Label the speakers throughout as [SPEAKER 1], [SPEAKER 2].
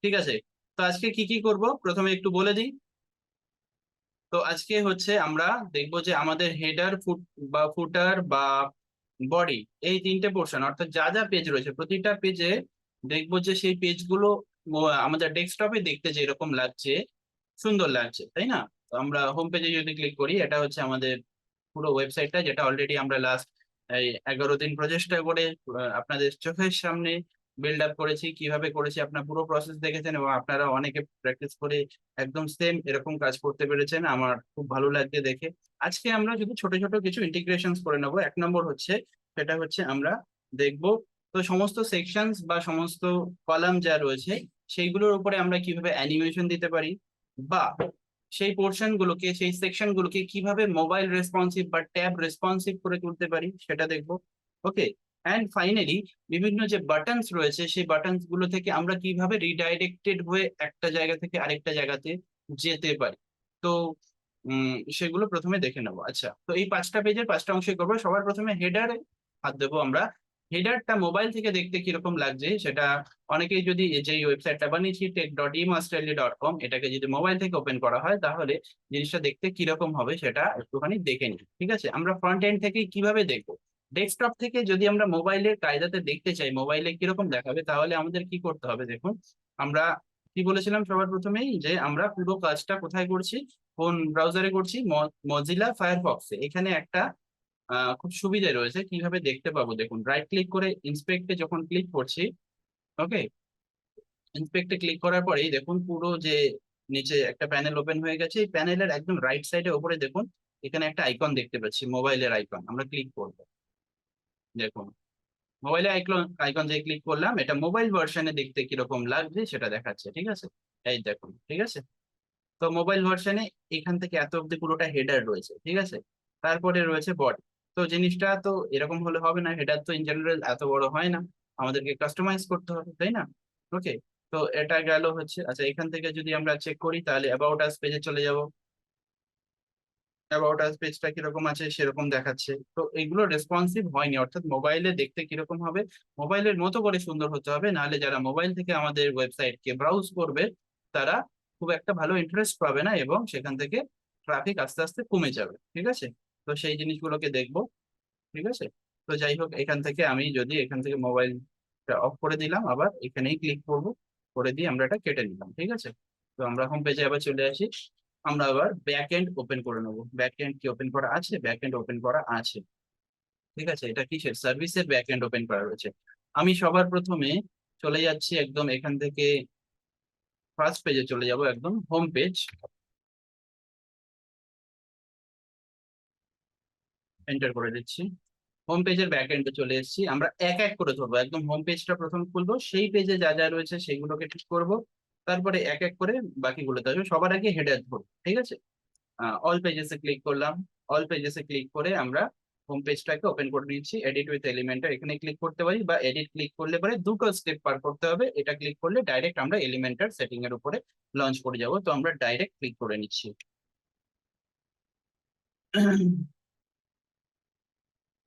[SPEAKER 1] ঠিক আছে। তো আজকে কি কি করব প্রথমে একটু বলে দিই। তো আজকে হচ্ছে আমরা দেখবো যে আমাদের হেডার বা ফুটার বা বডি, এই তিনটে পোর্শন অর্থাৎ যা যা পেজ রয়েছে প্রতিটা পেজে দেখবো যে সেই পেজগুলো আমাদের ডেস্কটপে দেখতে যেরকম লাগছে, সুন্দর লাগছে, তাই না? তো আমরা হোম পেজে যদি ক্লিক করি, এটা হচ্ছে আমাদের পুরো ওয়েবসাইটটা, যেটা অলরেডি আমরা লাস্ট এই 11 দিন প্রচেষ্টা করে আপনাদের চোখের সামনে বিল্ড আপ করেছি। কিভাবে করেছি আপনার পুরো প্রসেস দেখেছেন এবং আপনারা অনেকে প্র্যাকটিস করে একদম সেম এরকম কাজ করতে পেরেছেন। আমার খুব ভালো লাগছে দেখে। আজকে আমরা যদি ছোট ছোট কিছু ইন্টিগ্রেশনস করে নেবো। এক নম্বর হচ্ছে, সেটা হচ্ছে আমরা দেখব তো সমস্ত সেকশনস বা সমস্ত কলাম যা রয়েছে সেইগুলোর উপরে আমরা কিভাবে অ্যানিমেশন দিতে পারি, বা সেই পোর্শন গুলোকে, সেই সেকশন গুলোকে কিভাবে মোবাইল রেসপন্সিভ বা ট্যাব রেসপন্সিভ করে তুলতে পারি সেটা দেখবো। ওকে। অ্যান্ড ফাইনালি বিভিন্ন যে বাটনস রয়েছে সেই বাটনস গুলো থেকে আমরা কিভাবে রিডাইরেক্টেড হয়ে একটা জায়গা থেকে আরেকটা জায়গাতে যেতে পারি। তো সেগুলো প্রথমে দেখে নেবো। আচ্ছা, তো এই 5টা পেজের 5টা অংশে করবো। সবার প্রথমে হেডারে হাত দেবো আমরা। হেডারটা মোবাইল থেকে দেখতে কিরকম লাগছে সেটা, অনেকেই যদি যে ওয়েবসাইটটা বানিয়েছি tech.emastery.com, এটাকে যদি মোবাইল থেকে ওপেন করা হয় তাহলে জিনিসটা দেখতে কিরকম হবে সেটা একটুখানি দেখে নিই। ঠিক আছে, আমরা ফ্রন্ট এন্ড থেকে কিভাবে দেখবো। ডেস্কটপ থেকে যদি আমরা মোবাইলের কায়দাতে দেখতে চাই মোবাইলে কিরকম দেখাবে, তাহলে আমাদের কি করতে হবে দেখুন। আমরা কি বলেছিলাম সবার প্রথমেই, যে আমরা পুরো কাজটা কোথায় করছি, কোন ব্রাউজারে করছি, মজিলা ফায়ারফক্সে। এখানে একটা খুব সুবিধা রয়েছে কিভাবে দেখতে পাবো। দেখুন, রাইট ক্লিক করে ইন্সপেক্টে যখন ক্লিক করছি, ওকে, ইন্সপেক্টে ক্লিক করার পরেই দেখুন পুরো যে নিচে একটা প্যানেল ওপেন হয়ে গেছে। এই প্যানেলের একদম রাইট সাইডে উপরে দেখুন এখানে একটা আইকন দেখতে পাচ্ছি, মোবাইলের আইকন। আমরা ক্লিক করবো, দেখুন মোবাইলে আইকন আইকন যে ক্লিক করলাম, এটা মোবাইল ভার্সনে দেখতে কিরকম লাগছে সেটা দেখাচ্ছে। ঠিক আছে, এই দেখুন। ঠিক আছে, তো মোবাইল ভার্সনে এখান থেকে এত অব্দি পুরোটা হেডার রয়েছে। ঠিক আছে, তারপরে রয়েছে বডি। তো জিনিসটা তো এরকম হলে হবে না, হেডার তো ইন জেনারেল এত বড় হয় না, আমাদেরকে কাস্টমাইজ করতে হবে, তাই না? ওকে। তো এটা গেল হচ্ছে। আচ্ছা, এখান থেকে যদি আমরা চেক করি তাহলে অ্যাবাউট আস পেজে চলে যাব। অ্যাবাউট আস পেজটা কিরকম আছে সেরকম দেখাচ্ছে। তো এগুলো রেসপন্সিভ হয়নি, অর্থাৎ মোবাইলে দেখতে কিরকম হবে, মোবাইলের মতো করে সুন্দর হতে হবে, নাহলে যারা মোবাইল থেকে আমাদের ওয়েবসাইটকে ব্রাউজ করবে তারা খুব একটা ভালো ইন্টারেস্ট পাবে না এবং সেখান থেকে ট্রাফিক আস্তে আস্তে কমে যাবে। ঠিক আছে, তো সেই জিনিসগুলোকে দেখবো। ঠিক আছে, তো যাই হোক, এখান থেকে আমি যদি এখান থেকে মোবাইলটা অফ করে দিলাম, আবার এখানেই ক্লিক করব, করে দিয়ে আমরা এটা কেটে নিলাম। ঠিক আছে, তো আমরা হোম পেজে আবার চলে আসি। আমরা আবার ব্যাক এন্ড ওপেন করে নেবো। ব্যাক এন্ড কি ওপেন করা আছে? ব্যাক এন্ড ওপেন করা আছে। ঠিক আছে, এটা কিসের? সার্ভিসের ব্যাক এন্ড ওপেন করা রয়েছে। আমি সবার প্রথমে চলে যাচ্ছি একদম এখান থেকে, ফার্স্ট পেজে চলে যাব, একদম হোম পেজ। এন্টার করে দিচ্ছি। হোম পেজের ব্যাক এন্ডে চলে এসেছি। আমরা এক এক করে ধরবো, একদম হোম পেজটা প্রথম খুলবো, সেই পেজে যা যা রয়েছে সেইগুলোকে ঠিক করব, তারপরে এক এক করে বাকিগুলোতে আসবে। সবার আগে হেডার ধরবো। ঠিক আছে, অল পেজেসে ক্লিক করলাম। অল পেজেসে ক্লিক করে আমরা হোম পেজটাকে ওপেন করে নিচ্ছি। এডিট উইথ এলিমেন্টর এখানে ক্লিক করতে পারি, বা এডিট ক্লিক করলে পরে দুটো স্টেপ পার করতে হবে। এটা ক্লিক করলে ডাইরেক্ট আমরা এলিমেন্টর সেটিং এর উপরে লঞ্চ করে যাব। তো আমরা ডাইরেক্ট ক্লিক করে নিচ্ছি।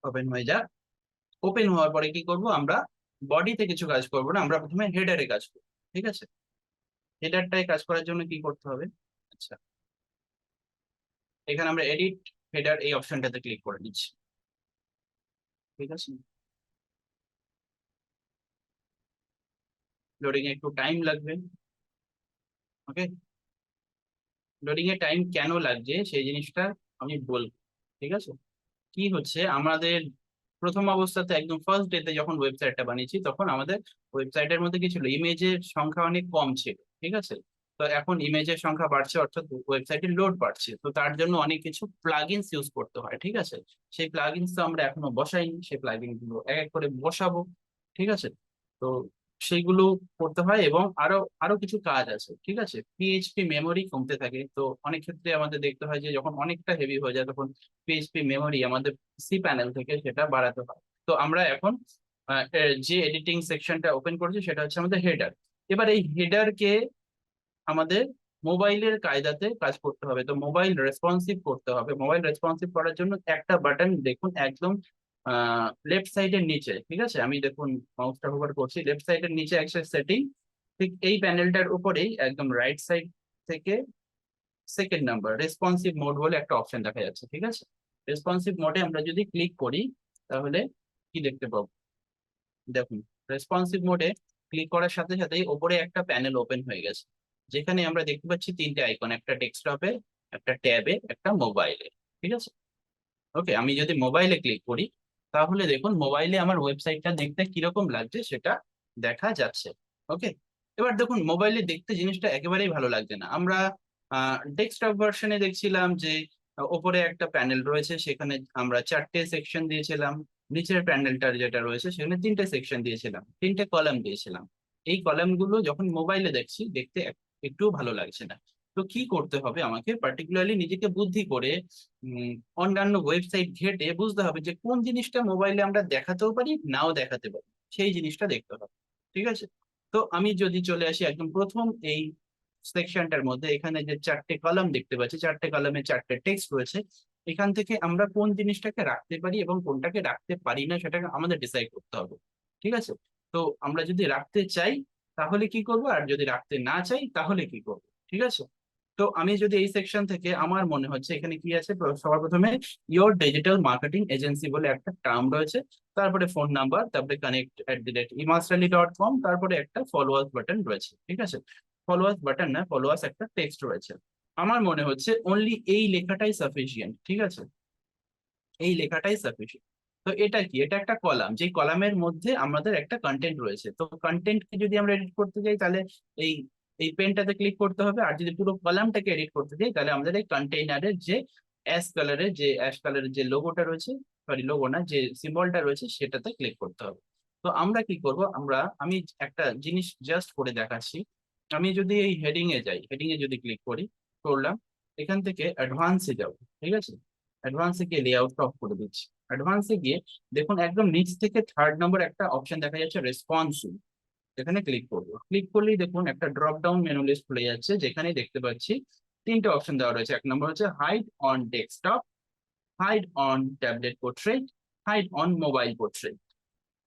[SPEAKER 1] ওপেন হয়ে যাক। ওপেন হওয়ার পরে কি করব আমরা, বডিতে কিছু কাজ করব না, আমরা প্রথমে হেডারে কাজ করব। ঠিক আছে, হেডারটায় কাজ করার জন্য কি করতে হবে? আচ্ছা, এখানে আমরা এডিট হেডার এই অপশনটাতে ক্লিক করে নিচ্ছি। ঠিক আছে, লোডিং এ একটু টাইম লাগবে। ওকে, লোডিং এ টাইম কেন লাগছে সেই জিনিসটা আমি বলবো। ঠিক আছে, কি হচ্ছে, আমাদের প্রথম অবস্থাতে একদম ফার্স্ট ডেতে যখন ওয়েবসাইটটা বানিয়েছি তখন আমাদের ওয়েবসাইটের মধ্যে কি ছিল, ইমেজের সংখ্যা অনেক কম ছিল। ঠিক আছে, তো এখন ইমেজের সংখ্যা বাড়ছে, অর্থাৎ ওয়েবসাইটের লোড বাড়ছে, তো তার জন্য অনেক কিছু প্লাগইনস ইউজ করতে হয়। ঠিক আছে, সেই প্লাগইনস তো আমরা এখনো বসাইনি, সেই প্লাগইন গুলো এক এক করে বসাবো। ঠিক আছে, তো সেইগুলো করতে হয় এবং আরো আরো কিছু কাজ আছে। ঠিক আছে, পিএইচপি মেমোরি কমতে থাকে, তো অনেক ক্ষেত্রে আমাদের দেখতে হয় যে যখন অনেকটা হেভি হয়ে যায় তখন পিএইচপি মেমোরি আমাদের সি প্যানেল থেকে সেটা বাড়াতে হয়। তো আমরা এখন যে এডিটিং সেকশনটা ওপেন করছি সেটা হচ্ছে আমাদের হেডার। এবার এই হেডারকে আমাদের মোবাইলের কায়দাতে কাজ করতে হবে, তো মোবাইল রেসপন্সিভ করতে হবে। মোবাইল রেসপন্সিভ করার জন্য একটা বাটন দেখুন একদম লেফট সাইডের নিচে। ঠিক আছে, আমি দেখুন মাউসটা হোভার করছি, লেফট সাইডের নিচে একটা সেটিং, ঠিক এই প্যানেলটার উপরেই একদম রাইট সাইড থেকে সেকেন্ড নাম্বার রেসপন্সিভ মোড বলে একটা অপশন দেখা যাচ্ছে, ঠিক আছে। রেসপন্সিভ মোডে আমরা যদি ক্লিক করি তাহলে কি দেখতে পাবো, দেখুন রেসপন্সিভ মোডে ক্লিক করার সাথে সাথেই ওপরে একটা প্যানেল ওপেন হয়ে গেছে, যেখানে আমরা দেখতে পাচ্ছি তিনটে আইকন, একটা ডেস্কটপে, একটা ট্যাবে, একটা মোবাইলে, ঠিক আছে। ওকে, আমি যদি মোবাইলে ক্লিক করি তাহলে দেখুন মোবাইলে আমার ওয়েবসাইটটা দেখতে কিরকম লাগছে সেটা দেখা যাচ্ছে। ওকে, এবার দেখুন মোবাইলে দেখতে জিনিসটা একেবারেই ভালো লাগছে না। আমরা ডেস্কটপ ভার্সনে দেখছিলাম যে ওপরে একটা প্যানেল রয়েছে, সেখানে আমরা চারটে সেকশন দিয়েছিলাম, নিচের প্যানেলটার যেটা রয়েছে সেখানে তিনটে সেকশন দিয়েছিলাম, তিনটে কলাম দিয়েছিলাম। এই কলামগুলো যখন মোবাইলে দেখছি দেখতে একটু ভালো লাগছে না। তো কি করতে হবে আমাকে, পার্টিকুলারলি নিজেকে বুদ্ধি করে অন্যান্য ওয়েবসাইট ঘেটে বুঝতে হবে যে কোন জিনিসটা মোবাইলে আমরা দেখাতেও পারি নাও দেখাতে পারি, সেই জিনিসটা দেখতে হবে, ঠিক আছে। তো আমি যদি চলে আসি একদম প্রথম এই সেকশনটার মধ্যে, এখানে যে চারটে কলাম দেখতে পাচ্ছি, চারটে কলামে চারটে টেক্সট রয়েছে, এখান থেকে আমরা কোন জিনিসটাকে রাখতে পারি এবং কোনটাকে রাখতে পারি না সেটাকে আমাদের ডিসাইড করতে হবে, ঠিক আছে। তো আমরা যদি রাখতে চাই তাহলে কি করব, আর যদি রাখতে না চাই তাহলে কি করব, ঠিক আছে। তো আমি যদি এই সেকশন থেকে, আমার মনে হচ্ছে এখানে কি আছে, সবার প্রথমে ইয়োর ডিজিটাল মার্কেটিং এজেন্সি বলে একটা টার্ম রয়েছে, তারপরে ফোন নাম্বার, তারপরে connect@imastrali.com, তারপরে একটা ফলোয়ার্স বাটন রয়েছে, ঠিক আছে। ফলোয়ার্স বাটন না, ফলোয়ার্স একটা টেক্সট রয়েছে। আমার মনে হচ্ছে অনলি এই লেখাটাই সাফিসিয়েন্ট, ঠিক আছে, এই লেখাটাই সাফিসিয়েন্ট। তো এটা কি, এটা একটা কলাম, যে কলামের মধ্যে আমাদের একটা কন্টেন্ট রয়েছে। তো কন্টেন্টকে যদি আমরা এডিট করতে যাই তাহলে এই এই পেনটাতে ক্লিক করতে হবে, আর যদি পুরো কলামটাকে এডিট করতে যাই তাহলে আমাদের এই কন্টেইনারের যে অ্যাশ কালারের যে লোগোটা রয়েছে, সরি লোগো না, যে সিম্বলটা রয়েছে সেটাতে ক্লিক করতে হবে। তো আমরা কি করব, আমি একটা জিনিস জাস্ট করে দেখাচ্ছি। আমি যদি এই হেডিং এ যাই, হেডিং এ যদি ক্লিক করলাম, এখান থেকে অ্যাডভান্সে যাব, ঠিক আছে। অ্যাডভান্সে গিয়ে লেআউটটা অফ করে দিচ্ছি। অ্যাডভান্সে গিয়ে দেখুন একদম নিচ থেকে থার্ড নম্বর একটা অপশন দেখা যাচ্ছে রেসপন্সিভ, এখানে ক্লিক করবো। ক্লিক করলেই দেখুন একটা ড্রপ ডাউন মেনু লিস্ট খুলে যাচ্ছে, যেখানে দেখতে পাচ্ছি তিনটে অপশন দেওয়া রয়েছে। এক নম্বর হচ্ছে hide on desktop, hide on tablet portrait, hide on mobile portrait.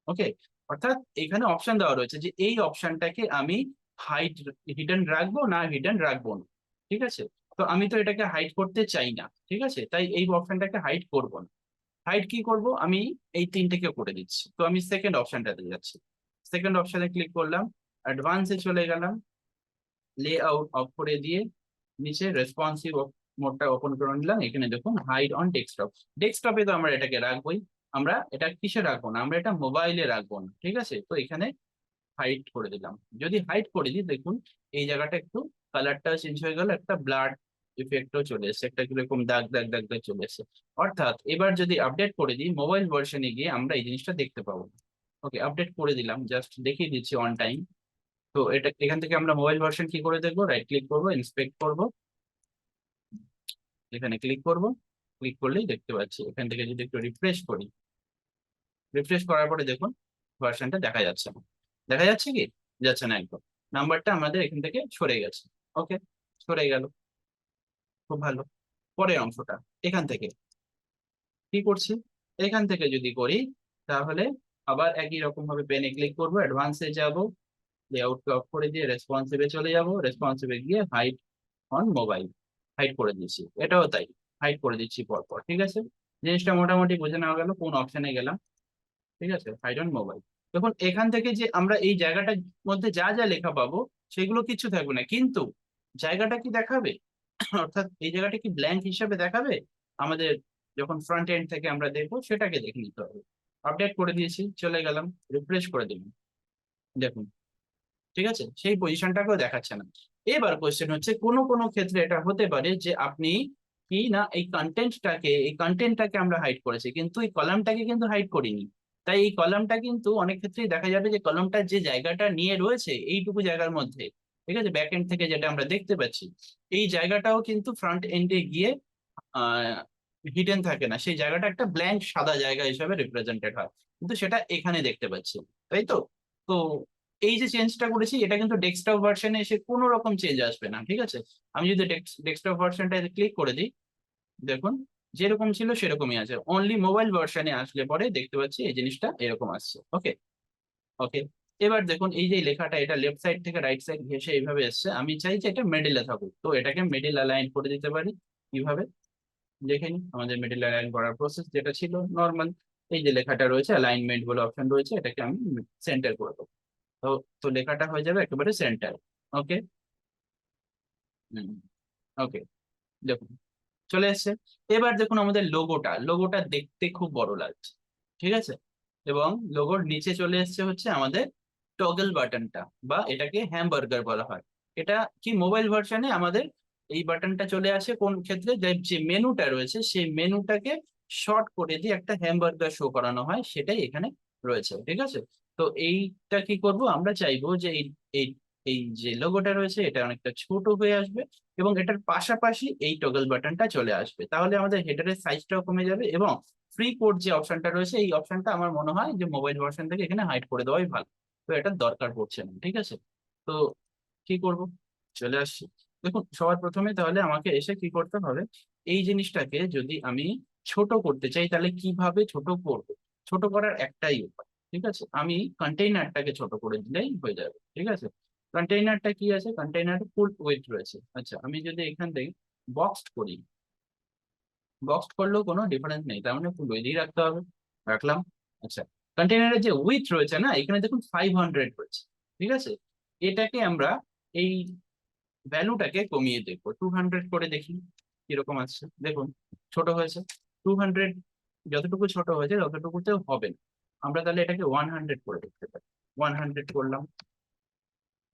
[SPEAKER 1] Okay, অর্থাৎ এখানে অপশন দেওয়া রয়েছে যে এই অপশনটাকে আমি হাইড হিডেন রাখবো না হিডেন রাখবো না, ঠিক আছে। তো আমি তো এটাকে হাইড করতে চাই না, ঠিক আছে, তাই এই অপশনটাকে হাইড করব না। হাইড কি করব, আমি এই তিনটেকে করে দিচ্ছি। তো আমি সেকেন্ড অপশনটাতে যাচ্ছি, সেকেন্ড অপশনে ক্লিক করলাম, অ্যাডভান্সে চলে গেলাম, লে আউট অফ করে দিয়ে নিচে রেসপন্সিভ মোডটা ওপেন করে নিলাম। এখানে দেখুন হাইড অন ডেস্কটপ, ডেস্কটপে তো আমরা এটাকে রাখবোই, আমরা এটা কিসে রাখবো না, আমরা এটা মোবাইলে রাখবো না, ঠিক আছে। তো এখানে হাইড করে দিলাম। যদি হাইড করে দিই দেখুন এই জায়গাটা একটু কালারটা চেঞ্জ হয়ে গেল, একটা ব্লাড ইফেক্টও চলে এসেছে, একটা কিরকম দাগ দাগ দাগ দাগ চলে এসেছে। অর্থাৎ এবার যদি আপডেট করে দিই মোবাইল ভার্সনে গিয়ে আমরা এই জিনিসটা দেখতে পাবো। ওকে, আপডেট করে দিলাম, জাস্ট দেখিয়ে দিচ্ছি অন টাইম। তো এটা এখান থেকে আমরা মোবাইল ভার্সন কি করে দেখবো, রাইট ক্লিক করবো, ইন্সপেক্ট করব, এখানে ক্লিক করব। ক্লিক করলেই দেখতে পাচ্ছি, এখান থেকে যদি একটু রিফ্রেশ করি, রিফ্রেশ করার পরে দেখুন ভার্সনটা দেখা যাচ্ছে না। দেখা যাচ্ছে কি, যাচ্ছে না একদম, নাম্বারটা আমাদের এখান থেকে সরে গেছে। ওকে, সরে গেল, খুব ভালো। পরের অংশটা এখান থেকে কি করছি, এখান থেকে যদি করি তাহলে আবার একই রকম ভাবে পেনে ক্লিক করবো, অ্যাডভান্সে যাব, লেআউটকে অফ করে দিয়ে রেসপন্সিভে চলে যাব, রেসপন্সিভে গিয়ে হাইড অন মোবাইল, হাইড করে দিচ্ছি। এটাও তাই, হাইড করে দিচ্ছি পর পর, ঠিক আছে। জিনিসটা মোটামুটি বোঝা নেওয়া গেল কোন অপশনে গেলাম, ঠিক আছে, হাইড অন মোবাইল। দেখুন এখান থেকে যে আমরা এই জায়গাটার মধ্যে যা যা লেখা পাবো সেগুলো কিছু থাকবে না, কিন্তু জায়গাটা কি দেখাবে, অর্থাৎ এই জায়গাটা কি ব্ল্যাঙ্ক হিসাবে দেখাবে আমাদের, যখন ফ্রন্ট এন্ড থেকে আমরা দেখবো সেটাকে দেখে নিতে হবে। আপডেট করে দিয়েছি, চলে গেলাম, রিফ্রেশ করে দিলাম, দেখুন ঠিক আছে, সেই পজিশনটাকেও দেখাচ্ছে না। এবার কোয়েশ্চেন হচ্ছে কোনো কোনো ক্ষেত্রে এটা হতে পারে যে আপনি কি না এই কন্টেন্টটাকে আমরা হাইড করেছি কিন্তু এই কলামটাকে কিন্তু হাইড করিনি। তাই এই কলামটা কিন্তু অনেক ক্ষেত্রেই দেখা যাবে যে কলামটা যে জায়গাটা নিয়ে রয়েছে এইটুকু জায়গার মধ্যে, ঠিক আছে, ব্যাক এন্ড থেকে যেটা আমরা দেখতে পাচ্ছি এই জায়গাটাও কিন্তু ফ্রন্ট এন্ডে গিয়ে আহ হিডেন থাকে না, সেই জায়গাটা একটা ব্ল্যাঙ্ক সাদা জায়গা হিসেবে রিপ্রেজেন্টেড হয়, কিন্তু সেটা এখানে দেখতে পাচ্ছি, তাই তো। তো এই যে চেঞ্জটা করেছি এটা কিন্তু ডেস্কটপ ভার্সনে এসে কোনো রকম চেঞ্জ আসবে না, ঠিক আছে। আমি যদি ডেস্কটপ ভার্সনটা ক্লিক করে দিই দেখুন যেরকম ছিল সেরকমই আছে, অনলি মোবাইল ভার্সনে আসলে পরে দেখতে পাচ্ছি এই জিনিসটা এরকম আসছে। ওকে, ওকে, এবার দেখুন এই যে লেখাটা, এটা লেফট সাইড থেকে রাইট সাইড ঘেসে এইভাবে এসছে, আমি চাই যে এটা মিডিলে থাকুক, তো এটাকে মিডিল অ্যালাইন করে দিতে পারি। কিভাবে দেখে নিই, আমাদের মিডিল অ্যালাইন করার প্রসেস যেটা ছিল নর্মাল, এই যে লেখাটা রয়েছে অ্যালাইনমেন্ট বলে অপশন রয়েছে, এটাকে আমি সেন্টার করে দেবো। তো তো লেখাটা হয়ে যাবে একেবারে সেন্টার। ওকে। ওকে, দেখুন চলে এসছে। এবার দেখুন আমাদের লোগোটা, লোগোটা দেখতে খুব বড় লাগছে, ঠিক আছে। এবং লোগোর নিচে চলে এসছে হচ্ছে আমাদের টগল বাটনটা, বা এটাকে হ্যামবার্গার বলা হয়। এটা কি মোবাইল ভার্সনে আমাদের এই বাটনটা চলে আসে কোন ক্ষেত্রে, যে মেনুটা রয়েছে সেই মেনুটাকে শর্ট করে দিয়ে একটা হ্যামবার্গার শো করানো হয়, সেটাই এখানে রয়েছে, ঠিক আছে। তো এইটা কি করব, আমরা চাইবো যে এই এই যে লোগোটা রয়েছে এটা অনেকটা ছোট হয়ে আসবে, এবং এটার পাশাপাশি এই টগল বাটনটা চলে আসবে, তাহলে আমাদের হেডারের সাইজটাও কমে যাবে। এবং ফ্রি কোড যে অপশনটা রয়েছে, এই অপশনটা আমার মনে হয় যে মোবাইল ভার্সন থেকে এখানে হাইড করে দেওয়াই ভালো, তো এটার দরকার পড়ছে না, ঠিক আছে। তো কি করব, চলে আসছি। দেখুন সবার প্রথমে তাহলে আমাকে এসে কি করতে হবে, এই জিনিসটাকে যদি আমি ছোট করতে চাই তাহলে কিভাবে ছোট করব। ছোট করার একটাই উপায়, ঠিক আছে, আমি কন্টেইনারটাকে ছোট করে দিলেই হয়ে যাবে, ঠিক আছে। কন্টেইনারটা কি আছে, কন্টেইনার ফুল ওয়েট রয়েছে। আচ্ছা আমি যদি এখান থেকে বক্সড করি, বক্সড করলেও কোনো ডিফারেন্স নেই, তার মানে ফুল ওয়েটই রাখতে হবে, রাখলাম। আচ্ছা, কন্টেইনারের যে উইথ রয়েছে না, এখানে দেখুন 500 রয়েছে, ঠিক আছে। এটাকে আমরা এই ভ্যালুটাকে কমিয়ে দেখবো, 200 করে দেখি কিরকম আসছে। দেখুন ছোট হয়েছে, 200 যতটুকু ছোট হয়েছে ততটুকুতেও হবে না, আমরা তাহলে এটাকে 100 করে দেখতে পারি। 100 করলাম,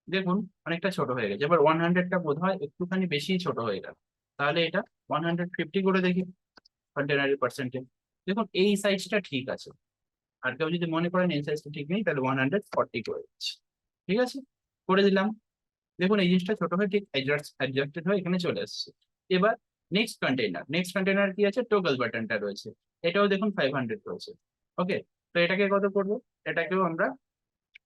[SPEAKER 1] দেখুন অনেকটা ছোট হয়ে গেছে। এবার 100টা বোধ হয় একটুখানি বেশি ছোট হয়ে গেল, তাহলে এটা 150 করে দেখি কন্টেনারের পার্সেন্টেজ। দেখুন এই সাইজটা ঠিক আছে, আর কেউ যদি মনে করেন এই সাইজটা ঠিক নেই তাহলে 140 করে দিচ্ছি, ঠিক আছে, করে দিলাম। দেখুন এই জিনিসটা ছোট হয়ে ঠিক অ্যাডজাস্টেড হয়ে এখানে চলে আসছে। এবার নেক্সট কন্টেইনার কি আছে, টোগল বাটনটা রয়েছে, এটাও দেখুন 500 রয়েছে। ওকে, তো এটাকে কত করবো, এটাকেও আমরা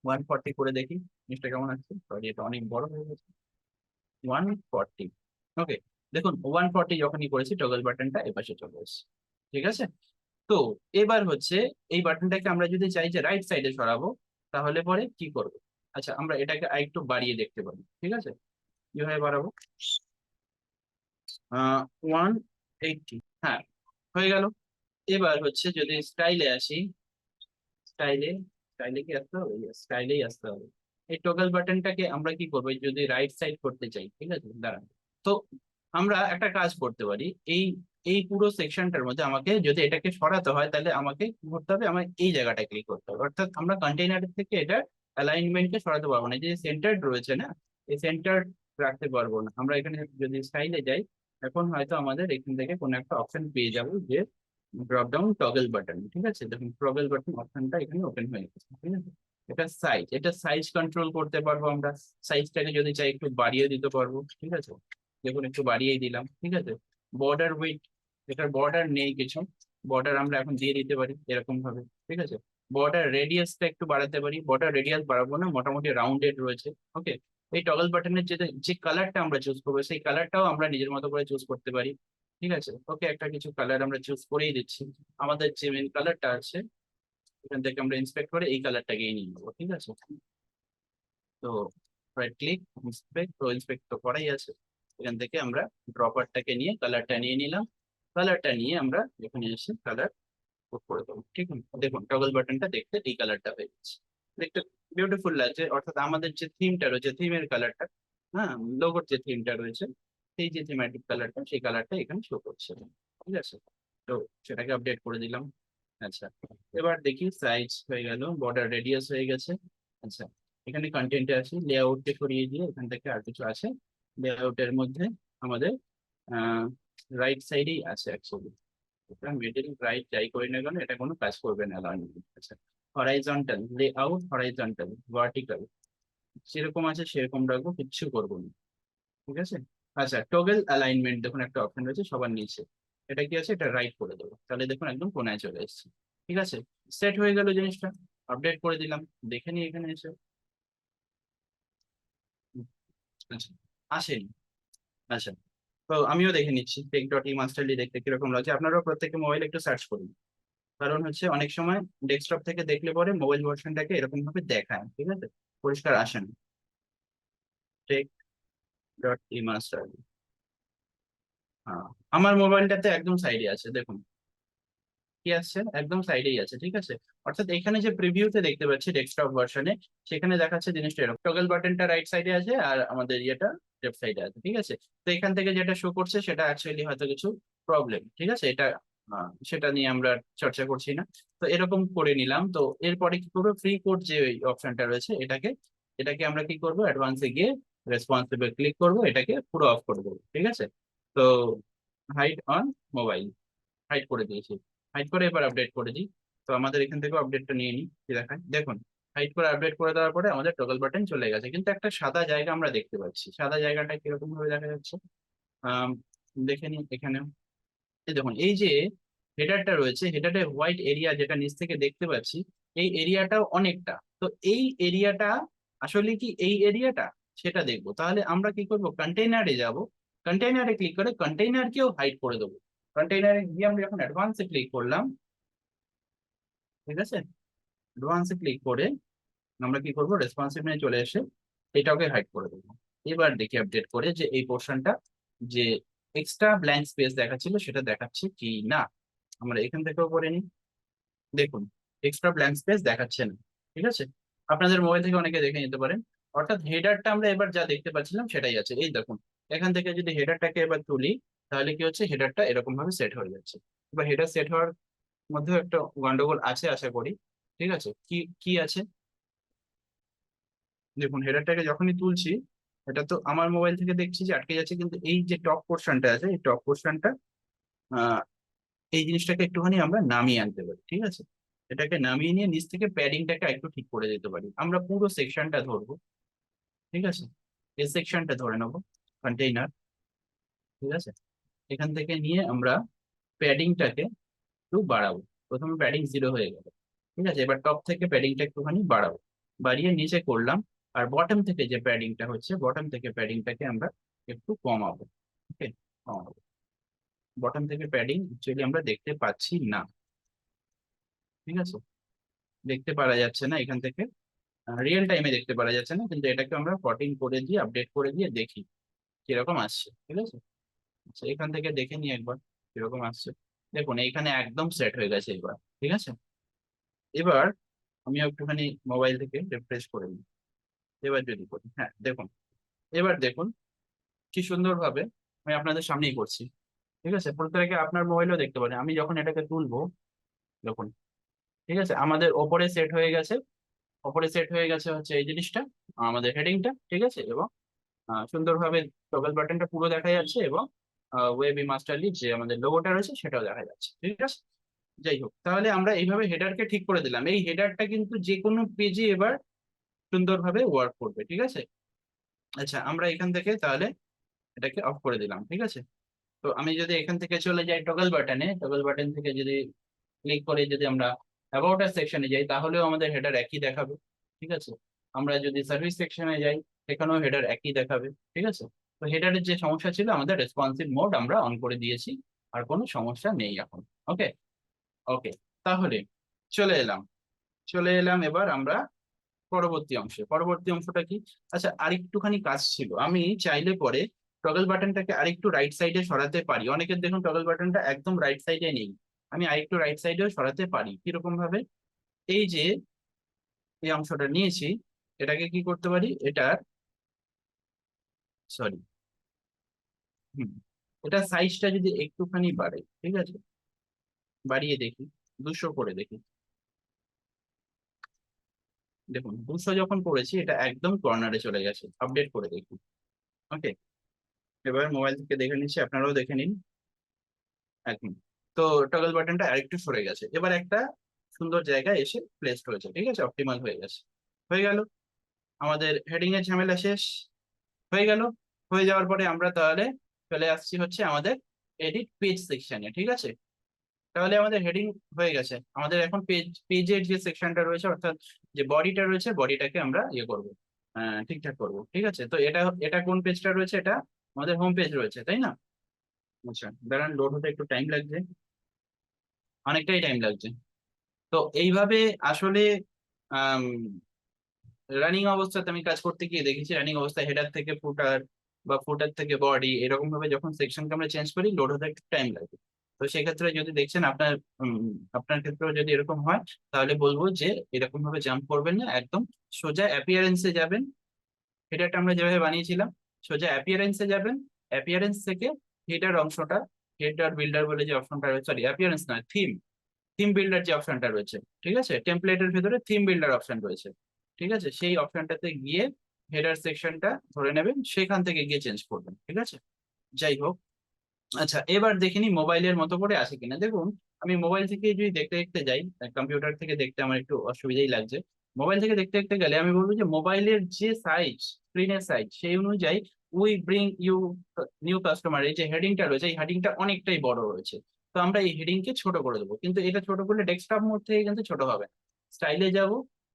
[SPEAKER 1] 140 করে দেখি জিনিসটা কেমন আছে। সরি এটা অনেক বড় হয়ে গেছে, 140। ওকে, দেখুন 140 যখনই করেছি টগল বাটনটা এপাশে চলে এসেছে, ঠিক আছে। তো এবার হচ্ছে এই বাটনটাকে আমরা যদি চাই যে রাইট সাইডে সরাবো, তাহলে পরে কি করব। আচ্ছা আমরা এটাকে আরেকটু বাড়িয়ে দেখতে পারি, ঠিক আছে, কিভাবে বাড়াবো, 180, হ্যাঁ হয়ে গেল। এবার হচ্ছে যদি স্টাইলে আসি, স্টাইলে, স্টাইলে কি আসতে হবে, স্টাইলেই আসতে হবে। এই টগল বাটনটাকে আমরা কি করবো, এই যদি রাইট সাইড করতে চাই, ঠিক আছে দাঁড়ান। তো আমরা একটা কাজ করতে পারি, এই এই পুরো সেকশনটার মধ্যে আমাকে যদি এটাকে সরাতে হয় তাহলে আমাকে কি করতে হবে, আমার এই জায়গাটা ক্লিক করতে হবে, অর্থাৎ আমরা কন্টেইনারের থেকে এটা অ্যালাইনমেন্টকে সরাতে পারবো না, এই যে সেন্টার্ড রয়েছে না, এই সেন্টার রাখতে পারবো না। আমরা এখানে যদি স্টাইলে যাই, এখন হয়তো আমাদের এখান থেকে কোনো একটা অপশন পেয়ে যাবো যে ড্রপ ডাউন টগল বাটন, ঠিক আছে, দেখুন টগল বাটন অপশনটা এখানে ওপেন হয়ে গেছে, ঠিক আছে। এটা সাইজ কন্ট্রোল করতে পারবো আমরা, সাইজটাকে যদি চাই একটু বাড়িয়ে দিতে পারবো, ঠিক আছে, দেখুন একটু বাড়িয়েই দিলাম, ঠিক আছে। বর্ডার উইথ, এটার বর্ডার নেই কিছু, বর্ডার আমরা এখন দিয়ে দিতে পারি এরকম ভাবে, ঠিক আছে। বর্ডার রেডিয়াসটা একটু বাড়াতে পারি, বর্ডার রেডিয়াস বাড়াবো না, মোটামুটি রাউন্ডেড রয়েছে। ওকে, এই টগল বাটনের যে যে কালারটা আমরা চুজ করবো সেই কালারটাও আমরা নিজের মতো করে চুজ করতে পারি, ঠিক আছে। ওকে, একটা কিছু কালার আমরা চুজ করেই দিচ্ছি, আমাদের যে মেন কালারটা আছে এখান থেকে আমরা ইন্সপেক্ট করে এই কালারটাকেই নিয়ে নেবো, ঠিক আছে। তো রাইট ক্লিক, ইন্সপেক্ট, তো ইন্সপেক্ট তো করাই আছে, এখান থেকে আমরা ড্রপারটাকে নিয়ে কালারটা নিয়ে নিলাম, কালারটা নিয়ে আমরা এখানে এসে কালার করে দেবো, ঠিক আছে। দেখুন টগল বাটনটা দেখতে এই কালারটা হয়ে গেছে, দেখতে বিউটিফুল লাগছে, অর্থাৎ আমাদের যে থিমটা রয়েছে থিমের কালারটা, হ্যাঁ লোগোর যে থিমটা রয়েছে সেই যে থিমেটিক কালারটা সেই কালারটা এখানে শো করছে, ঠিক আছে। তো সেটাকে আপডেট করে দিলাম। আচ্ছা, এবার দেখি সাইজ হয়ে গেল, বর্ডার রেডিয়াস হয়ে গেছে। আচ্ছা, এখানে কন্টেন্টে আসি, লেআউটকে সরিয়ে দিয়ে এখান থেকে আর কিছু আছে, লেআউটের মধ্যে আমাদের আহ রাইট সাইডেই আছে অ্যাকচুয়ালি, এটা মিডল রাইট যাই করি না কেন এটা কোনো কাজ করবে না অ্যালাইনমেন্ট। আচ্ছা, হরাইজন্টাল লেআউট, হরাইজন্টাল ভার্টিক্যাল যেরকম আছে সেরকম রাখবো, কিচ্ছু করবো না, ঠিক আছে। আচ্ছা, টগল অ্যালাইনমেন্ট দেখুন একটা অপশন রয়েছে সবার নিচে, এটা কি আছে, এটা রাইট করে দেবো, তাহলে দেখুন একদম কোনায় চলে এসেছে, ঠিক আছে। সেট হয়ে গেল জিনিসটা, আপডেট করে দিলাম, দেখে নিই এখানে এসে। আচ্ছা, আসেনি। আচ্ছা, তো আমিও দেখে নিচ্ছি টেক ডট ই মাস্টারলি দেখতে কিরকম লাগছে, আপনারাও প্রত্যেকে মোবাইলে একটু সার্চ করুন। কারণ হচ্ছে অনেক সময় ডেস্কটপ থেকে দেখলে পরে মোবাইল ভার্সনটাকে এরকম ভাবে দেখায়, ঠিক আছে, পরিষ্কার আসে না। টেক ডট ইমাস্টার, হ্যাঁ, আমার মোবাইলটাতে একদম সাইডে আছে, দেখুন কি আসছে, একদম সাইডেই আছে, ঠিক আছে। অর্থাৎ এখানে যে প্রিভিউতে দেখতে পাচ্ছি ডেস্কটপ ভার্সনে, সেখানে দেখাচ্ছে জিনিসটা এরকম, টগল বাটনটা রাইট সাইডে আছে আর আমাদের ইয়েটা লেফট সাইডে আছে, ঠিক আছে। তো এখান থেকে যেটা শো করছে সেটা অ্যাকচুয়ালি হয়তো কিছু প্রবলেম, ঠিক আছে, এটা সেটা নিয়ে আমরা চর্চা করছি না। তো এরকম করে নিলাম, তো এরপরে কি করবো, ফ্রি কোড যে অপশনটা রয়েছে এটাকে এটাকে আমরা কি করবো, অ্যাডভান্সে গিয়ে রেসপন্সিবল ক্লিক করবো, এটাকে পুরো অফ করে দেবো, ঠিক আছে। তো হাইড অন মোবাইল, হাইড করে দিয়েছি। হাইড করে এবার আপডেট করে দিই। তো আমাদের এখান থেকে আপডেটটা নিয়ে নিই, কি দেখায় দেখুন। হাইড করে আপডেট করে দেওয়ার পরে আমাদের টগল বাটন চলে গেছে, কিন্তু একটা সাদা জায়গা আমরা দেখতে পাচ্ছি। সাদা জায়গাটা কিরকম ভাবে দেখা যাচ্ছে, আহ দেখে নিই এখানে। এই দেখুন, এই যে হেডারটা রয়েছে, হেডারে হোয়াইট এরিয়া যেটা নিচ থেকে দেখতে পাচ্ছি, এই এরিয়াটাও অনেকটা। তো এই এরিয়াটা আসলে কি এই এরিয়াটা, সেটা দেখবো। তাহলে আমরা কি করব, কন্টেইনারে যাব, কন্টেইনারে ক্লিক করে কন্টেইনারকেও হাইড করে দেবো। কন্টেইনারে গিয়ে আমরা যখন অ্যাডভান্সে ক্লিক করলাম, ঠিক আছে, অ্যাডভান্সে ক্লিক করে আমরা কি করব, রেসপন্সিভ নিয়ে চলে এসে এটাকে হাইড করে দেবো। এবার দেখি আপডেট করে যে এই পোর্শনটা যে এক্সট্রা ব্ল্যাঙ্ক স্পেস দেখাচ্ছিল সেটা দেখাচ্ছে কি না। আমরা এখান থেকেও করে নিই, দেখুন এক্সট্রা ব্ল্যাঙ্ক স্পেস দেখাচ্ছে না, ঠিক আছে। আপনাদের মোবাইল থেকে অনেকে দেখে নিতে পারেন। অর্থাৎ হেডারটা আমরা এবার যা দেখতে পাচ্ছিলাম সেটাই আছে, এই দেখুন। এখান থেকে যদি হেডারটাকে এবার তুলি, তাহলে কি হচ্ছে, হেডারটা এরকম ভাবে সেট হয়ে যাচ্ছে। এবার হেডার সেট হওয়ার মধ্যে একটা গন্ডগোল আছে আশা করি, ঠিক আছে। কি কি আছে, দেখুন হেডারটাকে যখনই তুলছি, এটা তো আমার মোবাইল থেকে দেখছি যে আটকে যাচ্ছে, কিন্তু এই যে টপ পোর্শনটা আছে, এই টপ পোর্শনটা, আহ এই জিনিসটাকে একটুখানি আমরা নামিয়ে আনতে পারি, ঠিক আছে। এটাকে নামিয়ে নিয়ে নিচ থেকে প্যাডিংটাকে একটু ঠিক করে দিতে পারি। আমরা পুরো সেকশনটা ধরবো, ঠিক আছে, এই সেকশনটা ধরে নেবো, কন্টেইনার, ঠিক আছে। এখান থেকে নিয়ে আমরা প্যাডিংটাকে একটু বাড়াবো। প্রথমে প্যাডিং 0 হয়ে গেল, ঠিক আছে। এবার টপ থেকে প্যাডিংটা একটুখানি বাড়াবো, বাড়িয়ে নিচে করলাম। আর বটম থেকে যে প্যাডিংটা হচ্ছে, বটম থেকে প্যাডিংটাকে আমরা একটু কমাবো, ওকে, কমাবো। বটম থেকে প্যাডিং অ্যাকচুয়ালি আমরা দেখতে পাচ্ছি না, ঠিক আছে, দেখতে পারা যাচ্ছে না এখান থেকে, রিয়েল টাইমে দেখতে পারা যাচ্ছে না, কিন্তু এটাকে আমরা 14 করে দিয়ে আপডেট করে দিয়ে দেখি কিরকম আসছে, ঠিক আছে। আচ্ছা, এখান থেকে দেখে নিই একবার কিরকম আসছে। দেখুন এইখানে একদম সেট হয়ে গেছে এবার, ঠিক আছে। এবার আমি একটুখানি মোবাইল থেকে রিফ্রেশ করে নিই। এবার যদি করি, হ্যাঁ দেখুন, এবার দেখুন কি সুন্দরভাবে আমি আপনাদের সামনেই করছি, ঠিক আছে। প্রত্যেকে আপনার মোবাইলেও দেখতে পারেন, আমি যখন এটাকে তুলবো, দেখুন, ঠিক আছে, আমাদের ওপরে সেট হয়ে গেছে। ওপরে সেট হয়ে গেছে হচ্ছে এই জিনিসটা, আমাদের হেডিংটা, ঠিক আছে। এবং সুন্দরভাবে টগল বাটনটা পুরো দেখা যাচ্ছে, এবং ওয়েবি মাস্টারলি যে আমাদের লোগোটা রয়েছে সেটাও দেখা যাচ্ছে, ঠিক আছে। যাই হোক, তাহলে আমরা এইভাবে হেডারকে ঠিক করে দিলাম। এই হেডারটা কিন্তু যে কোনো পেজে এবার সুন্দরভাবে ওয়ার্ক করবে, ঠিক আছে। আচ্ছা, আমরা এখান থেকে তাহলে এটাকে অফ করে দিলাম, ঠিক আছে। তো আমি যদি এখান থেকে চলে যাই টগল বাটনে, টগল বাটন থেকে যদি ক্লিক করে যদি আমরা অ্যাবাউট আস সেকশনে যাই, তাহলেও আমাদের হেডার একই দেখাবে, ঠিক আছে। আমরা যদি সার্ভিস সেকশনে যাই, সেখানেও হেডার একই দেখাবে, ঠিক আছে। তো হেডারের যে সমস্যা ছিল, আমাদের রেসপন্সিভ মোড আমরা অন করে দিয়েছি, আর কোনো সমস্যা নেই এখন। ওকে, ওকে, তাহলে চলে এলাম, চলে এলাম এবার আমরা পরবর্তী অংশে। পরবর্তী অংশটা কি, আচ্ছা আরেকটুখানি কাজ ছিল। আমি চাইলে পরে টগল বাটনটাকে আরেকটু রাইট সাইডে সরাতে পারি। অনেকের দেখুন টগল বাটনটা একদম রাইট সাইডে নেই, আমি আরেকটু রাইট সাইডেও সরাতে পারি। কিরকম ভাবে, এই যে এই অংশটা নিয়েছি, এটাকে কি করতে পারি, এটার, সরি, হুম, এটা সাইজটা যদি একটুখানি বাড়ে, ঠিক আছে, বাড়িয়ে দেখি, 200 করে দেখি। দেখুন 200 যখন করেছি, এটা একদম কর্নারে চলে গেছে। আপডেট করে দেখি, ওকে। এবার মোবাইল থেকে দেখে নিচ্ছি, আপনারাও দেখে নিন এখন। তো টগল বাটনটা আরেকটু সরে গেছে, এবার একটা সুন্দর জায়গায় এসে প্লেসড হয়েছে, ঠিক আছে, অপটিমাল হয়ে গেছে। হয়ে গেল, আমাদের হেডিং এর ঝামেলা শেষ হয়ে গেল। হয়ে যাওয়ার পরে আমরা তাহলে চলে আসছি হচ্ছে আমাদের এডিট পেজ সেকশনে, ঠিক আছে। তাহলে আমাদের হেডিং হয়ে গেছে, আমাদের এখন পেজের যে সেকশনটা রয়েছে, অর্থাৎ যে বডিটা রয়েছে, বডিটাকে আমরা ইয়ে করবো, ঠিকঠাক করবো, ঠিক আছে। তো এটা এটা কোন পেজটা রয়েছে, এটা আমাদের হোম পেজ রয়েছে, তাই না। আচ্ছা দাঁড়ান, লোড হতে একটু টাইম লাগছে, অনেকটাই টাইম লাগছে। তো এইভাবে আসলে রানিং অবস্থাতে আমি কাজ করতে গিয়ে দেখেছি, রানিং অবস্থায় হেডার থেকে ফুটার বা ফুটার থেকে বডি এরকম ভাবে যখন সেকশনকে আমরা চেঞ্জ করি লোড হতে একটু টাইম লাগে। তো সেক্ষেত্রে যদি দেখছেন আপনার আপনার ক্ষেত্রেও যদি এরকম হয়, তাহলে বলবো যে এরকম ভাবে জাম্প করবেন না, একদম সোজা অ্যাপিয়ারেন্সে যাবেন। হেডারটা আমরা যেভাবে বানিয়েছিলাম সোজা অ্যাপিয়ারেন্সে যাবেন। অ্যাপিয়ারেন্স থেকে হেডার অংশটা, হেডার বিল্ডার বলে যে অপশনটা রয়েছে, সরি অ্যাপিয়ারেন্স না, থিম, থিম বিল্ডার যে অপশনটা রয়েছে, ঠিক আছে, টেমপ্লেটের ভিতরে থিম বিল্ডার অপশন রয়েছে, ঠিক আছে, সেই অপশনটাতে গিয়ে হেডার সেকশনটা ধরে নেবেন, সেখান থেকে গিয়ে চেঞ্জ করবেন, ঠিক আছে। যাই হোক, আচ্ছা এবার দেখিনি মোবাইলের মতো করে আসে কিনা। দেখুন আমি মোবাইল থেকে যদি দেখতে দেখতে যাই, কম্পিউটার থেকে দেখতে আমার একটু অসুবিধাই লাগছে। মোবাইল থেকে দেখতে দেখতে গেলে আমি বলবো যে মোবাইলের যে সাইজ, স্ক্রিনের সাইজ, সেই অনুযায়ী we bring you new customer এই যে হেডিংটা রয়েছে, এই হেডিংটা অনেকটাই বড় রয়েছে। তো আমরা এই হেডিংকে ছোট করে দেবো, কিন্তু এটা ছোট করলে ডেস্কটপ মোড থেকে কিন্তু ছোট হবে। স্টাইলে যাব,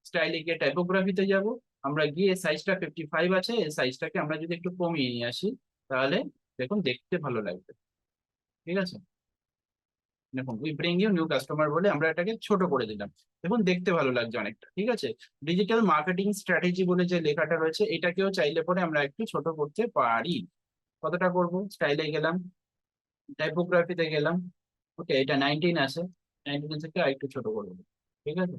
[SPEAKER 1] স্টাইলে গিয়ে টাইপোগ্রাফিতে যাব, আমরা গিয়ে সাইজটা 55 আছে, এই সাইজটাকে আমরা যদি একটু কমিয়ে নিয়ে আসি, তাহলে দেখুন দেখতে ভালো লাগবে, ঠিক আছে। দেখুন we bring you new customer বলে আমরা এটাকে ছোট করে দিলাম, দেখুন দেখতে ভালো লাগছে অনেকটা, ঠিক আছে। ডিজিটাল মার্কেটিং স্ট্র্যাটেজি বলে যে লেখাটা রয়েছে, এটাকেও চাইলে পরে আমরা একটু ছোট করতে পারি। কতটা করব, স্টাইলে গেলাম, টাইপোগ্রাফিতে গেলাম, ওকে এটা 19 আছে, 19 থেকে আর একটু ছোট করে দেবো, ঠিক আছে,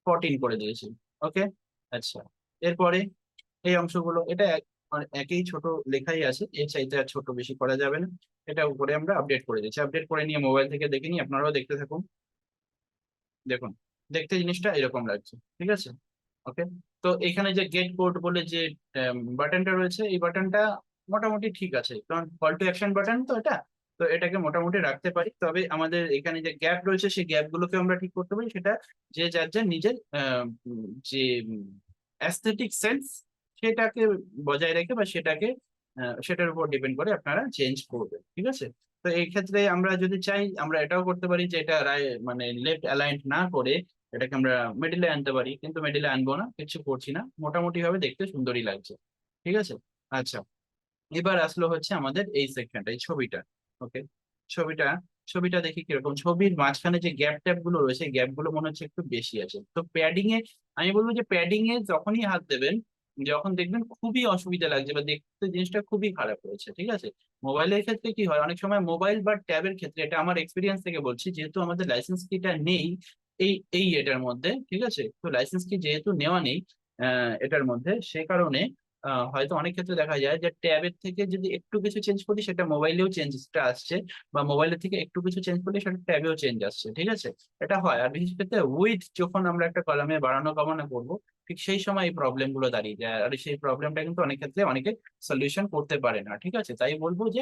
[SPEAKER 1] 14 করে দিয়েছি, ওকে। আচ্ছা এরপরে এই অংশগুলো এটা একই ছোট লেখাই আছে, এর চাইতে আর ছোট বেশি করা যাবে না। এটা উপরে আমরা আপডেট করে দিচ্ছি, আপডেট করে নিয়ে মোবাইল থেকে দেখে নিই, আপনারাও দেখতে থাকুন। দেখুন দেখতে জিনিসটা এরকম লাগছে, ঠিক আছে, ওকে। তো এখানে যে গেট কোড বলে যে বাটনটা রয়েছে, এই বাটনটা মোটামুটি ঠিক আছে, কারণ কল টু অ্যাকশন বাটন তো এটা, তো এটাকে মোটামুটি রাখতে পারি। তবে আমাদের এখানে যে গ্যাপ রয়েছে সেই গ্যাপ গুলোকে আমরা ঠিক করতে পারি, সেটা যে যার যার নিজের যে অ্যাস্থেটিক সেন্স সেটাকে বজায় রেখে বা সেটাকে সেটার উপর ডিপেন্ড করে আপনারা চেঞ্জ করবেন, ঠিক আছে। তো এই ক্ষেত্রে আমরা যদি চাই আমরা এটাও করতে পারি যে এটা মানে লেফট অ্যালাইন্ড না করে এটাকে আমরা মিডিলে আনতে পারি, কিন্তু মিডিলে আনবো না, কিছু করছি না, মোটামুটি ভাবে দেখতে সুন্দরই লাগছে, ঠিক আছে। আচ্ছা এবার আসলো হচ্ছে আমাদের এই সেকশনটা, এই ছবিটা, ওকে। ছবিটা ছবিটা দেখি কিরকম, ছবির মাঝখানে যে গ্যাপ ট্যাপ গুলো রয়েছে গ্যাপ গুলো মনে হচ্ছে একটু বেশি আছে। তো প্যাডিং এ আমি বলবো যে প্যাডিং এ যখনই হাত দেবেন, যখন দেখবেন খুবই অসুবিধা লাগছে বা দেখতে জিনিসটা খুবই খারাপ হয়েছে, ঠিক আছে। মোবাইলের ক্ষেত্রে কি হয়, অনেক সময় মোবাইল বা ট্যাবের ক্ষেত্রে, এটা আমার এক্সপিরিয়েন্স থেকে বলছি, যেহেতু আমাদের লাইসেন্স কিটা নেই এই এটার মধ্যে, ঠিক আছে, তো লাইসেন্স কি যেহেতু নেওয়া নেই এটার মধ্যে, সে কারণে হয়তো অনেক ক্ষেত্রে দেখা যায় যে ট্যাবের থেকে যদি একটু কিছু চেঞ্জ করি সেটা মোবাইলেও চেঞ্জটা আসছে, বা মোবাইলের থেকে একটু কিছু চেঞ্জ করলে সেটা ট্যাবেও চেঞ্জ আসছে, ঠিক আছে। এটা হয়, আর বিশেষ ক্ষেত্রে উইথ যখন আমরা একটা কলামে বাড়ানো কমানো করবো, ঠিক সেই সময় এই প্রবলেম গুলো দাঁড়িয়ে যায়, আর সেই প্রবলেমটা কিন্তু অনেক ক্ষেত্রে অনেকে সলিউশন করতে পারে না, ঠিক আছে। তাই বলবো যে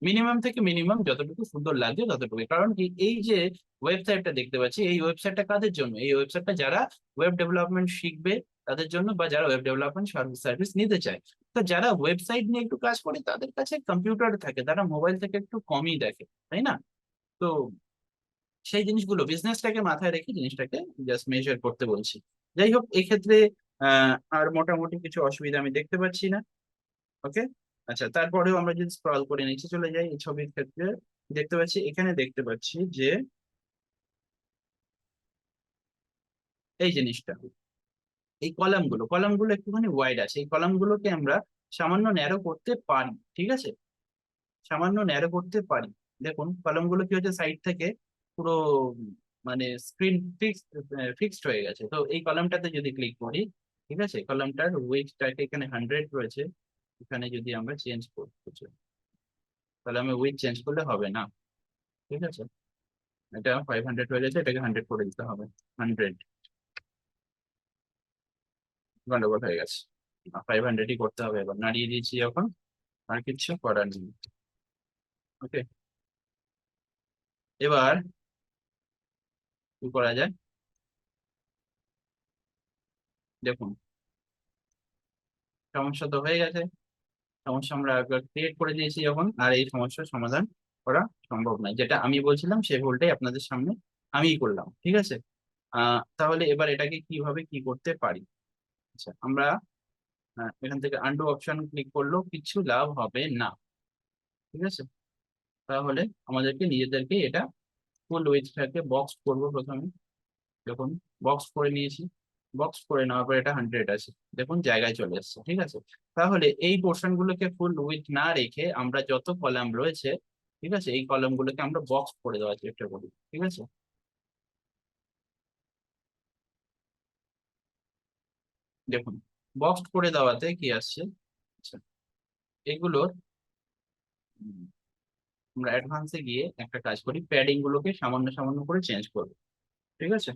[SPEAKER 1] মিনিমাম থেকে মিনিমাম যতটুকু সুন্দর লাগবে ততটুকু, কারণ কি এই যে ওয়েবসাইটটা দেখতে পাচ্ছি, এই ওয়েবসাইটটা কাদের জন্য, এই ওয়েবসাইটটা যারা ওয়েব ডেভেলপমেন্ট শিখবে তাদের জন্য, বা যারা ওয়েব ডেভেলপমেন্ট সার্ভিস নিতে চায়। তো যারা ওয়েবসাইট নিয়ে একটু কাজ করে তাদের কাছে কম্পিউটার থাকে, তারা মোবাইল থেকে একটু কমই দেখে, তাই না। তো সেই জিনিসগুলো বিজনেসটাকে মাথায় রেখে জিনিসটাকে জাস্ট মেজার করতে বলছি। যাই হোক এক্ষেত্রে আর মোটামুটি কিছু অসুবিধা আমি দেখতে পাচ্ছি না, ওকে। আচ্ছা তারপরেও আমরা যদি স্ক্রল করে নিচে চলে যাই এই ছবির ক্ষেত্রে, দেখতে পাচ্ছি এখানে দেখতে পাচ্ছি যে এই জিনিসটা, এই কলামগুলো একটুখানি ওয়াইড আছে, এই কলামগুলোকে আমরা সামান্য ন্যারো করতে পারি, ঠিক আছে, সামান্য ন্যারো করতে পারি। দেখুন কলামগুলো কি হচ্ছে, সাইড থেকে পুরো মানে স্ক্রিন ফিক্সড হয়ে গেছে। তো এই কলামটাতে যদি ক্লিক করি, ঠিক আছে, কলামটার উইডথটাকে এখানে 100 রয়েছে, এখানে যদি আমরা চেঞ্জ করতে চাই, তাহলে আমি উইডথ চেঞ্জ করলে হবে না, ঠিক আছে। এটা 500 হয়ে গেছে, এটাকে 100 করে দিতে হবে, 100, গন্ডগোল হয়ে গেছে, 500ই করতে হবে। এবার নাড়িয়ে দিয়েছি এখন, আর কিছু করার নেই, ওকে। এবার কি করা যায়, দেখুন সমস্যা তো হয়ে গেছে, সমস্যা আমরা একবার ক্রিয়েট করে দিয়েছি যখন, আর এই সমস্যার সমাধান করা সম্ভব নয়, যেটা আমি বলছিলাম সেই ভুলটাই আপনাদের সামনে আমিই করলাম, ঠিক আছে। তাহলে এবার এটাকে কিভাবে কি করতে পারি। আচ্ছা আমরা এখান থেকে আন্ডু অপশন ক্লিক করলেও কিছু লাভ হবে না, ঠিক আছে। তাহলে আমাদেরকে নিজেদেরকে এটা ফুল উইডথটাকে বক্স করবো প্রথমে, দেখুন বক্স করে নিয়েছি, বক্স করে নেওয়ার পর এটা 100 আছে, দেখুন জায়গায় চলে এসছে, ঠিক আছে। তাহলে এই পোর্শন গুলোকে ফুল উইথ না রেখে আমরা যত কলাম রয়েছে, ঠিক আছে, এই কলাম গুলোকে আমরা বক্স করে দেওয়ার চেষ্টা করি, ঠিক আছে। দেখুন বক্স করে দেওয়াতে কি আসছে, আচ্ছা, এগুলোর আমরা অ্যাডভান্সে গিয়ে একটা কাজ করি, প্যাডিং গুলোকে সামান্য সামান্য করে চেঞ্জ করবো, ঠিক আছে।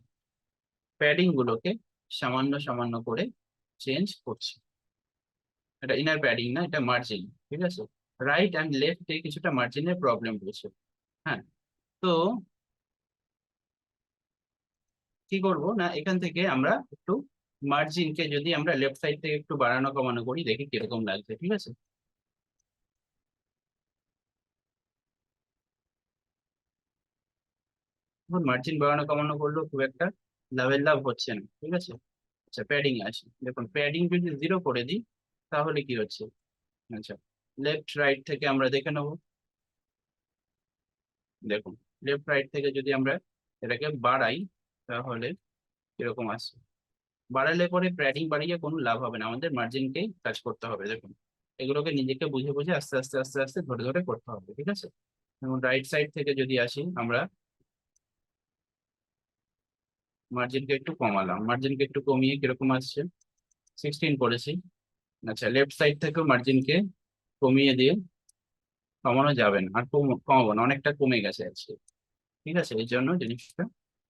[SPEAKER 1] প্যাডিং গুলোকে সামান্য সামান্য করে চেঞ্জ করছি, এটা ইনার প্যাডিং না, এটা মার্জিন, ঠিক আছে। রাইট অ্যান্ড লেফটে কিছুটা মার্জিনের প্রবলেম রয়েছে। হ্যাঁ, তো কি করব না, এখান থেকে আমরা একটু মার্জিনকে যদি আমরা লেফট সাইড থেকে একটু বাড়ানো কমানো করি, দেখি কিরকম লাগছে, ঠিক আছে। এখন মার্জিন বাড়ানো কমানো করলেও খুব একটা লাভের লাভ হচ্ছে না, ঠিক আছে। আচ্ছা প্যাডিং আসি, দেখুন প্যাডিং যদি 0 করে দিই তাহলে কি হচ্ছে, আচ্ছা লেফট রাইট থেকে আমরা দেখে নেবো। দেখুন লেফট রাইট থেকে যদি আমরা এটাকে বাড়াই তাহলে এরকম আসছে। বাড়ালে পরে প্যাডিং বাড়িয়ে কোনো লাভ হবে না, আমাদের মার্জিনকেই কাজ করতে হবে। দেখুন এগুলোকে নিজেকে বুঝে বুঝে আস্তে আস্তে আস্তে আস্তে ধরে ধরে করতে হবে, ঠিক আছে। যেমন রাইট সাইড থেকে যদি আসি আমরা, মার্জিনকে একটু কমালাম, মার্জিনকে একটু কমিয়ে কিরকম আসছে, 16 করেছি। আচ্ছা লেফট সাইড থেকেও মার্জিনকে কমিয়ে দিয়ে, কমানো যাবে না আর কমাবো না, অনেকটা কমে গেছে আজকে, ঠিক আছে। এই জন্য জিনিসটা,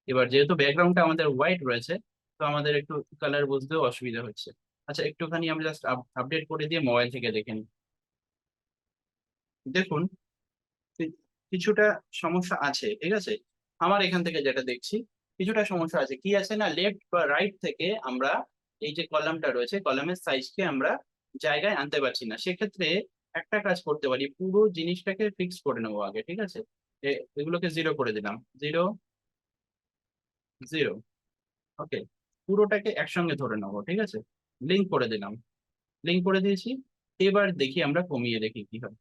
[SPEAKER 1] এবার যেহেতু ব্যাকগ্রাউন্ডটা আমাদের হোয়াইট রয়েছে, তো আমাদের একটু কালার বুঝতেও অসুবিধা হচ্ছে। আচ্ছা একটুখানি আমরা জাস্ট আপডেট করে দিয়ে মোবাইল থেকে দেখে নিই। দেখুন কিছুটা সমস্যা আছে, ঠিক আছে। আমার এখান থেকে যেটা দেখছি কিছুটা সমস্যা আছে, কি আছে না, লেফট বা রাইট থেকে আমরা এই যে কলামটা রয়েছে, কলামের সাইজকে আমরা জায়গায় আনতে পারছি না। সেক্ষেত্রে একটা কাজ করতে পারি, পুরো জিনিসটাকে ফিক্স করে নেবো আগে, ঠিক আছে। এগুলোকে 0 করে দিলাম, 0 0, ওকে। পুরোটাকে একসঙ্গে ধরে নেবো, ঠিক আছে। লিঙ্ক করে দিলাম, লিঙ্ক করে দিয়েছি। এবার দেখি আমরা কমিয়ে দেখি কি হয়,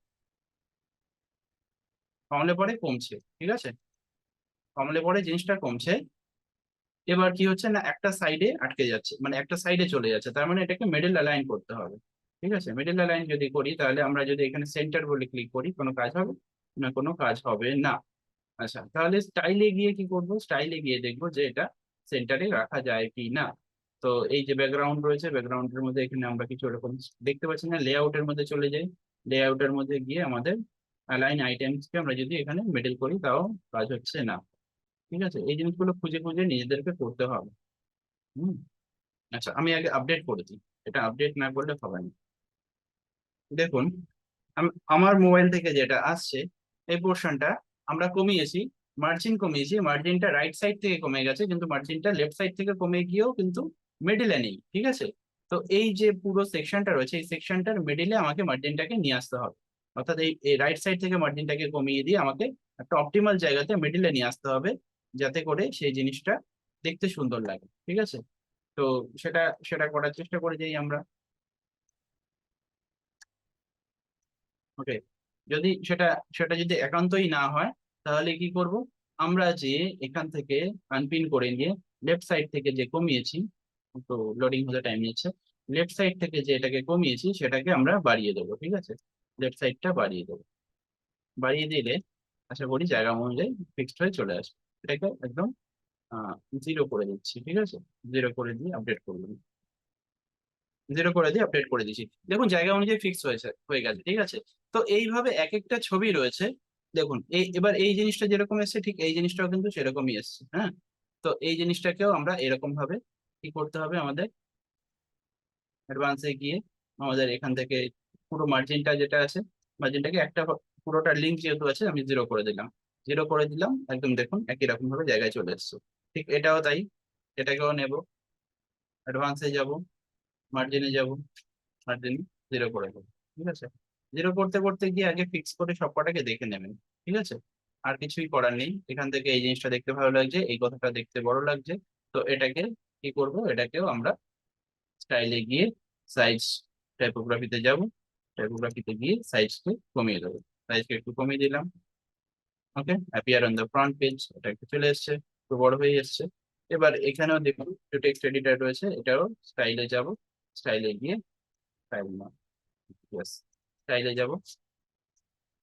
[SPEAKER 1] কমলে পরে কমছে, ঠিক আছে। কমলে পরে জিনিসটা কমছে। এবার কি হচ্ছে না, একটা সাইডে আটকে যাচ্ছে, মানে একটা সাইডে চলে যাচ্ছে, তার মানে এটাকে মিডল অ্যালাইন করতে হবে, ঠিক আছে। মিডল অ্যালাইন যদি করি তাহলে আমরা যদি এখানে সেন্টার বলে ক্লিক করি, কোনো কাজ হবে না, কোনো কাজ হবে না। আচ্ছা তাহলে স্টাইলে গিয়ে কি করব, স্টাইলে গিয়ে দেখবো যে এটা সেন্টারে রাখা যায় কি না। তো এই যে ব্যাকগ্রাউন্ড রয়েছে, ব্যাকগ্রাউন্ডের মধ্যে এখানে আমরা কিছু এরকম দেখতে পাচ্ছি না, লেআউটের মধ্যে চলে যাই। লেআউটের মধ্যে গিয়ে আমাদের অ্যালাইন আইটেমসকে আমরা যদি এখানে মিডল করি তাও কাজ হচ্ছে না, ঠিক আছে। এই জিনিসগুলো খুঁজে খুঁজে নিজেদেরকে করতে হবে। হুম। আচ্ছা আমি আগে আপডেট করে দিই, এটা আপডেট না করলে হবে না। দেখুন আমার মোবাইল থেকে যেটা আসছে, এই পোর্শনটা আমরা কমিয়েছি, মার্জিন কমিয়েছি, মার্জিনটা রাইট সাইড থেকে কমে গেছে, কিন্তু মার্জিনটা লেফট সাইড থেকে কমে গিয়েও কিন্তু মিডিলে নেই, ঠিক আছে। তো এই যে পুরো সেকশনটা রয়েছে, এই সেকশনটার মিডিলে আমাকে মার্জিনটাকে নিয়ে আসতে হবে, অর্থাৎ এই রাইট সাইড থেকে মার্জিনটাকে কমিয়ে দিয়ে আমাকে একটা অপটিমাল জায়গাতে মিডিলে নিয়ে আসতে হবে, যাতে করে সেই জিনিসটা দেখতে সুন্দর লাগে, ঠিক আছে। তো সেটা সেটা করার চেষ্টা করে যাই আমরা, ওকে। যদি সেটা সেটা যদি একান্তই না হয় তাহলে কি করব, আমরা যে এখান থেকে আনপিন করে নিয়ে লেফট সাইড থেকে যে কমিয়েছি, তো লোডিং হতে টাইম নিচ্ছে, লেফট সাইড থেকে যে এটাকে কমিয়েছি সেটাকে আমরা বাড়িয়ে দেবো, ঠিক আছে। লেফট সাইডটা বাড়িয়ে দেবো, বাড়িয়ে দিলে আশা করি জায়গা অনুযায়ী ফিক্সড হয়ে চলে আসবে। এটাকে একদম 0 করে দিচ্ছি, ঠিক আছে। 0 করে দিয়ে আপডেট করলাম, 0 করে দিয়ে আপডেট করে দিচ্ছি, দেখুন জায়গা অনুযায়ী ফিক্স হয়েছে, হয়ে গেছে, ঠিক আছে। তো এইভাবে এক একটা ছবি রয়েছে, দেখুন এবার এই জিনিসটা যেরকম এসছে ঠিক এই জিনিসটাও কিন্তু সেরকমই এসছে, হ্যাঁ। তো এই জিনিসটাকেও আমরা এরকম ভাবে কি করতে হবে, আমাদের অ্যাডভান্সে গিয়ে আমাদের এখান থেকে পুরো মার্জিনটা যেটা আছে, মার্জিনটাকে একটা পুরোটা লিঙ্ক যেহেতু আছে আমি 0 করে দিলাম, 0 করে দিলাম, একদম দেখুন একই রকম ভাবে জায়গায় চলে এসছে। ঠিক এটাও তাই, এটাকেও নেব, অ্যাডভান্সে যাব, মার্জিনে যাব, মার্জিন 0 করে দেবো, ঠিক আছে। 0 করতে করতে গিয়ে আগে ফিক্স করে সব কটাকে দেখে নেবেন, ঠিক আছে। আর কিছুই করার নেই, এখান থেকে এই জিনিসটা দেখতে ভালো লাগছে, এই কথাটা দেখতে বড় লাগছে, তো এটাকে কি করব, এটাকেও আমরা স্টাইলে গিয়ে সাইজ, টাইপোগ্রাফিতে যাব, টাইপোগ্রাফিতে গিয়ে সাইজকে কমিয়ে দেবো, সাইজকে একটু কমিয়ে দিলাম, okay. Appear on the front page, এটা একটু চলে এসছে, একটু বড় হয়ে এসছে। এবার এখানেও দেখুন টেক্সট এডিটর রয়েছে, এটাও স্টাইলে যাব, স্টাইলে গিয়ে স্টাইল না, স্টাইলে যাব।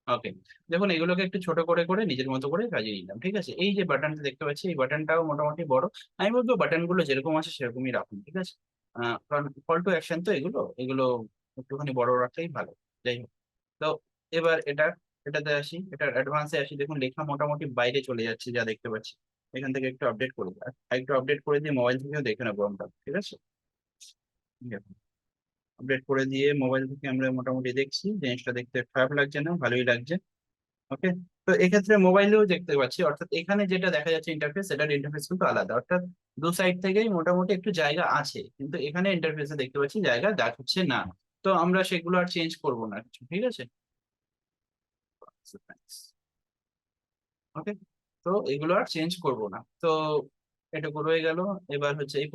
[SPEAKER 1] ওকে, দেখুন এগুলোকে একটু ছোট করে করে নিজের মতো করে সাজিয়ে নিলাম, ঠিক আছে। এই যে বাটনটা দেখতে পাচ্ছি, এই বাটনটাও মোটামুটি বড়। আমি বলবো বাটন গুলো যেরকম আছে সেরকমই রাখুন, ঠিক আছে। কারণ কল টু অ্যাকশন তো এগুলো এগুলো একটুখানি বড় রাখলেই ভালো। যাই হোক, তো এবার এটাতে আসি, এটার অ্যাডভান্সে আসি। দেখুন লেখা মোটামুটি বাইরে চলে যাচ্ছে যা দেখতে পাচ্ছি। এখান থেকে একটু আপডেট করে দিই, আর একটু আপডেট করে দিয়ে মোবাইল থেকেও দেখে নেবো আমরা, ঠিক আছে। আপডেট করে দিয়ে মোবাইল থেকে আমরা মোটামুটি দেখছি, জিনিসটা দেখতে খারাপ লাগছে না, ভালোই লাগছে। ওকে, তো এক্ষেত্রে মোবাইলেও দেখতে পাচ্ছি, অর্থাৎ এখানে যেটা দেখা যাচ্ছে ইন্টারফেস, সেটার ইন্টারফেস কিন্তু আলাদা, অর্থাৎ দু সাইড থেকেই মোটামুটি একটু জায়গা আছে, কিন্তু এখানে ইন্টারফেসে দেখতে পাচ্ছি জায়গা দেখাচ্ছে না। তো আমরা সেগুলো আর চেঞ্জ করবো না কিছু, ঠিক আছে। ওকে, তো এগুলো আর চেঞ্জ করব না। তো এটুকু রয়ে গেল। এবার হচ্ছে এই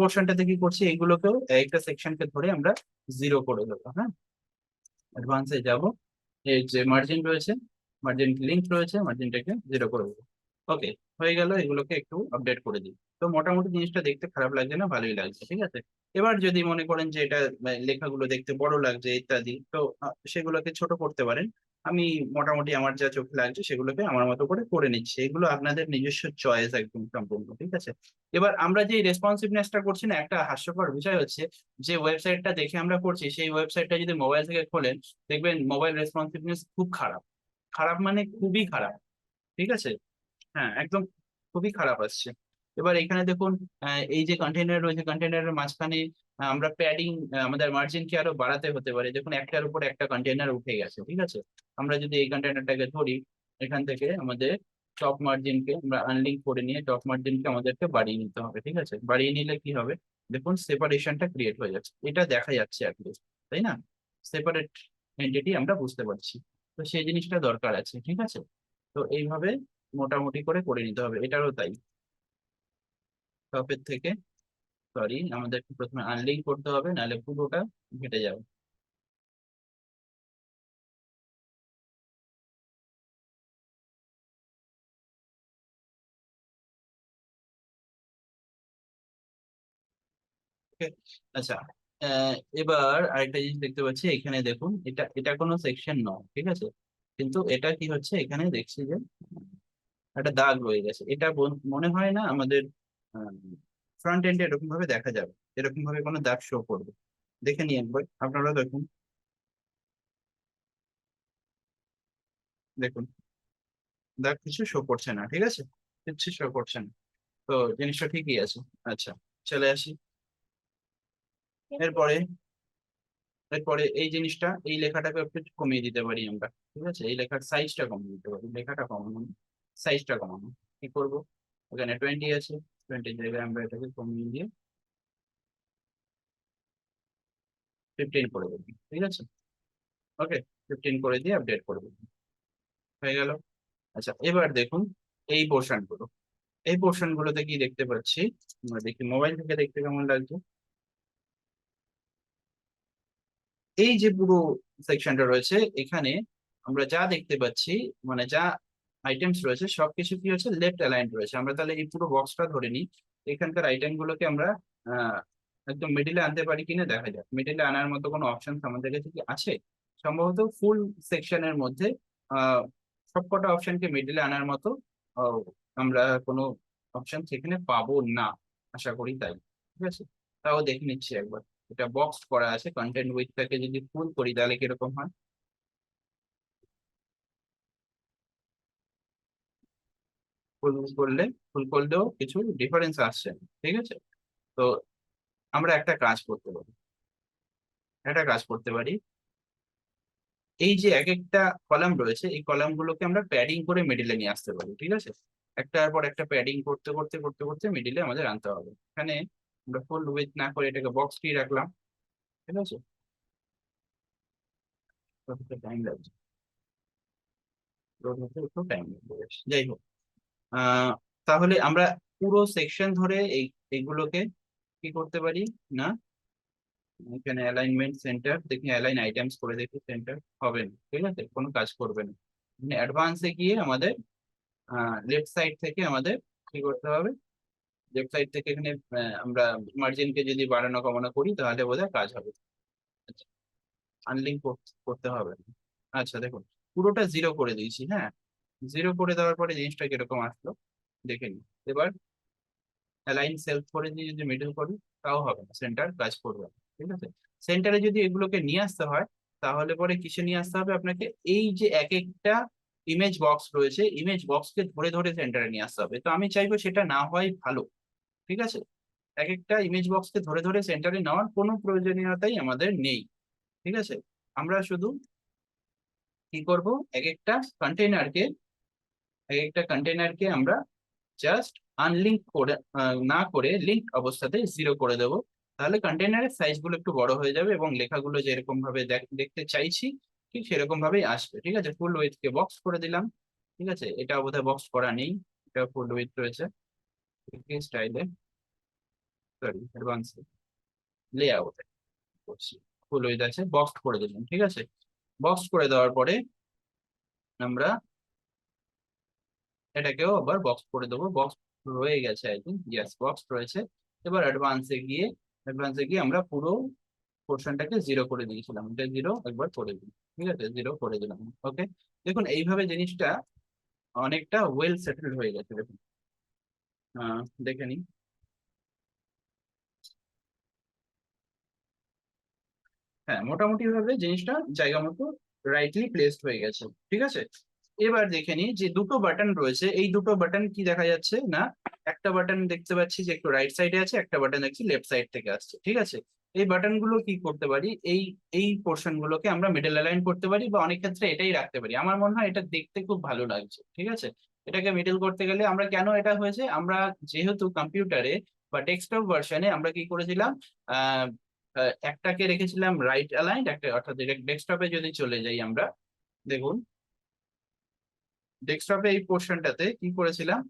[SPEAKER 1] পোর্শনটাতে কি করছি, এগুলোকেও একটা সেকশনকে ধরে আমরা জিরো করে দেবো, হ্যাঁ। অ্যাডভান্সে যাব, এই যে মার্জিন রয়েছে, মার্জিন লিঙ্ক রয়েছে, মার্জিনটাকে জিরো করে দেবো। ওকে, হয়ে গেল। এগুলোকে একটু আপডেট করে দিই। তো মোটামুটি জিনিসটা দেখতে খারাপ লাগছে না, ভালোই লাগছে, ঠিক আছে। এবার যদি মনে করেন যে এটা লেখাগুলো দেখতে বড় লাগছে ইত্যাদি, তো সেগুলোকে ছোট করতে পারেন। আমি মোটামুটি আমার যা চোখে লাগছে সেগুলোকে আমার মতো করে করে নিচ্ছি, এগুলো আপনাদের নিজস্ব চয়েস একদম সম্পূর্ণ, ঠিক আছে। এবার আমরা যে রেসপন্সিভনেসটা করছি না, একটা হাস্যকর বিষয় হচ্ছে যে ওয়েবসাইটটা দেখে আমরা করছি, সেই ওয়েবসাইটটা যদি মোবাইল থেকে খোলেন, দেখবেন মোবাইল রেসপন্সিভনেস খুব খারাপ। খারাপ মানে খুবই খারাপ, ঠিক আছে। হ্যাঁ, একদম খুবই খারাপ আসছে। এবার এখানে দেখুন, এই যে কন্টেনার রয়েছে, কন্টেনারের মাঝখানে আমরা প্যাডিং, আমাদের মার্জিন কি আরো বাড়াতে হতে পারে। দেখুন একটার উপর একটা কন্টেনার উঠে গেছে, ঠিক আছে। আমরা যদি এই কন্টেনারটাকে ধরি, এখান থেকে আমাদের টপ মার্জিনকে আমরা আনলিঙ্ক করে নিয়ে টপ মার্জিনকে আমাদেরকে বাড়িয়ে নিতে হবে, ঠিক আছে। বাড়িয়ে নিলে কি হবে, দেখুন সেপারেশনটা ক্রিয়েট হয়ে যাচ্ছে, এটা দেখা যাচ্ছে অ্যাটলিস্ট, তাই না। সেপারেট এন্টিটি আমরা বুঝতে পারছি। তো সেই জিনিসটা দরকার আছে, ঠিক আছে। তো এইভাবে মোটামুটি করে করে নিতে হবে, এটারও তাই। টপের থেকে, সরি, আমাদেরকে প্রথমে আনলিঙ্ক করতে হবে, নাহলে পুরোটা ঘেটে যাবে। Okay? আচ্ছা, এবার আরেকটা জিনিস দেখতে পাচ্ছি এখানে, দেখুন এটা এটা কোনো সেকশন নয়, ঠিক আছে। কিন্তু এটা কি হচ্ছে, এখানে দেখছি যে একটা দাগ রয়ে গেছে। এটা মনে হয় না আমাদের ফ্রন্ট এন্ডে এরকম ভাবে দেখা যাবে, এরকম ভাবে কোনো দাগ শো করবে। দেখে নিই একবার, আপনারা দেখুন, দেখুন দাগ কিছু শো করছে না, ঠিক আছে, কিছু শো করছে না। তো জিনিসটা ঠিকই আছে। আচ্ছা, চলে আসি। এরপরে এরপরে এই জিনিসটা, এই লেখাটাকে একটু কমিয়ে দিতে পারি আমরা, ঠিক আছে। এই লেখার সাইজটা কমিয়ে দিতে পারি, লেখাটা কমানো, সাইজটা কমানো। কি করবো, এখানে 20 আছে, 20 জায়গায় আমরা এটাকে কমিয়ে দিয়ে 15 করে দেবো, ঠিক আছে। ওকে, 15 করে দিয়ে আপডেট করে দেবো, হয়ে গেল। আচ্ছা, এবার দেখুন এই পোর্শন গুলো, এই পোর্শন গুলোতে কি দেখতে পাচ্ছি, আমরা দেখি মোবাইল থেকে দেখতে কেমন লাগছে। এই যে পুরো সেকশনটা রয়েছে এখানে আমরা যা দেখতে পাচ্ছি, মানে যা আইটেমস রয়েছে সবকিছু কি হচ্ছে, লেফট অ্যালাইন্ড রয়েছে। আমরা তাহলে এই পুরো বক্সটা ধরে নিই, এখানকার আইটেম গুলোকে আমরা আহ একদম মিডিলে আনতে পারি কিনা দেখা যাক। মিডিলে আনার মতো কোনো অপশন আমাদের কাছে কি আছে? সম্ভবত ফুল সেকশনের মধ্যে আহ সবকটা অপশনকে মিডিলে আনার মতো আহ, আমরা কোনো অপশন সেখানে পাবো না, আশা করি তাই, ঠিক আছে। তাও দেখে নিচ্ছি একবার। এটা বক্স করা আছে, কন্টেন্ট উইথটাকে যদি ফুল করি তাহলে কিরকম হয়। ফুল করলে, ফুল করলেও কিছু ডিফারেন্স আসছে না, ঠিক আছে। তো আমরা একটা কাজ করতে পারি, এই যে এক একটা কলাম রয়েছে, এই কলাম গুলোকে আমরা প্যাডিং করে মিডিলে নিয়ে আসতে পারি, ঠিক আছে। একটার পর একটা প্যাডিং করতে করতে করতে করতে মিডিলে আমাদের আনতে হবে। এখানে আমরা ফুল উইথ না করে এটাকে বক্স কি রাখলাম, ঠিক আছে। টাইম লাগছে, load হতে একটু টাইম লাগবে বেশ। যাই হোক, আহ তাহলে আমরা পুরো সেকশন ধরে এইগুলোকে কি করতে পারি না, এখানে অ্যালাইনমেন্ট সেন্টার দেখি, অ্যালাইন আইটেমস করে দেখি, সেন্টার হবে না, ঠিক আছে, কোনো কাজ করবে না। মানে অ্যাডভান্সে গিয়ে আমাদের লেফট সাইড থেকে আমাদের কি করতে হবে, লেফট সাইড থেকে এখানে আমরা মার্জিনকে যদি বাড়ানো কমানো করি তাহলে বোধহয় কাজ হবে। আনলিঙ্ক করতে হবে না। আচ্ছা দেখুন, পুরোটা জিরো করে দিয়েছি। হ্যাঁ, জিরো করে দেওয়ার পরে জিনিসটা কিরকম আসলো দেখে নিই। এবার অ্যালাইন সেলফ করে দিয়ে যদি মিডল করি তাও হবে না, সেন্টার কাজ করবে না। ঠিক আছে, সেন্টারে যদি এগুলোকে নিয়ে আসতে হয় তাহলে পরে কিসে নিয়ে আসতে হবে আপনাকে, এই যে এক একটা ইমেজ বক্স রয়েছে, ইমেজ বক্সকে ধরে ধরে সেন্টারে নিয়ে আসতে হবে। তো আমি চাইবো সেটা না হয় ভালো। ঠিক আছে, এক একটা ইমেজ বক্সকে ধরে ধরে সেন্টারে নেওয়ার কোনো প্রয়োজনীয়তাই আমাদের নেই। ঠিক আছে, আমরা শুধু কি করব, এক একটা কন্টেইনারকে আমরা জাস্ট আনলিঙ্ক করে না করে লিঙ্ক অবস্থাতে জিরো করে দেবো। তাহলে কন্টেইনারের সাইজ গুলো একটু বড় হয়ে যাবে এবং লেখাগুলো যেরকম ভাবে দেখতে চাইছি ঠিক সেরকম ভাবেই আসবে। ঠিক আছে, ফুল উইথ কে বক্স করে দিলাম। ঠিক আছে, এটা বোধহয় বক্স করা নেই, এটা ফুল উইথ রয়েছে। স্টাইলে, সরি অ্যাডভান্স লেআউট করছি, ফুল উইথ আছে, বক্স করে দিলাম। ঠিক আছে, বক্স করে দেওয়ার পরে আমরা এটাকেও আবার বক্স করে দেবো। বক্স রয়ে গেছে, আই থিঙ্ক, ইয়েস বক্স রয়েছে। এবার অ্যাডভান্সে গিয়ে আমরা পুরো পোর্শনটাকে জিরো করে দিয়েছিলাম, এটা জিরো একবার করে দিই। ঠিক আছে, জিরো করে দিলাম। ওকে, দেখুন এইভাবে জিনিসটা অনেকটা ওয়েল সেটেলড হয়ে গেছে। দেখুন দেখে নিই। হ্যাঁ, মোটামুটি ভাবে জিনিসটা জায়গা মতো রাইটলি প্লেসড হয়ে গেছে। ঠিক আছে, এবার দেখে নিই যে দুটো বাটন রয়েছে, এই দুটো বাটন কি দেখা যাচ্ছে না, একটা বাটন দেখতে পাচ্ছি যে একটু রাইট সাইডে আছে, একটা বাটন দেখছি লেফট সাইড থেকে আসছে। ঠিক আছে, এই বাটন গুলো কি করতে পারি, এই এই পোর্শন গুলোকে আমরা মিডল অ্যালাইন করতে পারি, বা অনেক ক্ষেত্রে এটাই রাখতে পারি। আমার মনে হয় এটা দেখতে খুব ভালো লাগছে। ঠিক আছে, এটাকে মিডল করতে গেলে আমরা কেন এটা হয়েছে, আমরা যেহেতু কম্পিউটারে বা ডেস্কটপ ভার্সনে আমরা কি করেছিলাম, একটাকে রেখেছিলাম রাইট অ্যালাইন্ড, একটা, অর্থাৎ ডেস্কটপে যদি চলে যাই আমরা, দেখুন ডেস্কটপে এই পোর্শনটাতে কি করেছিলাম,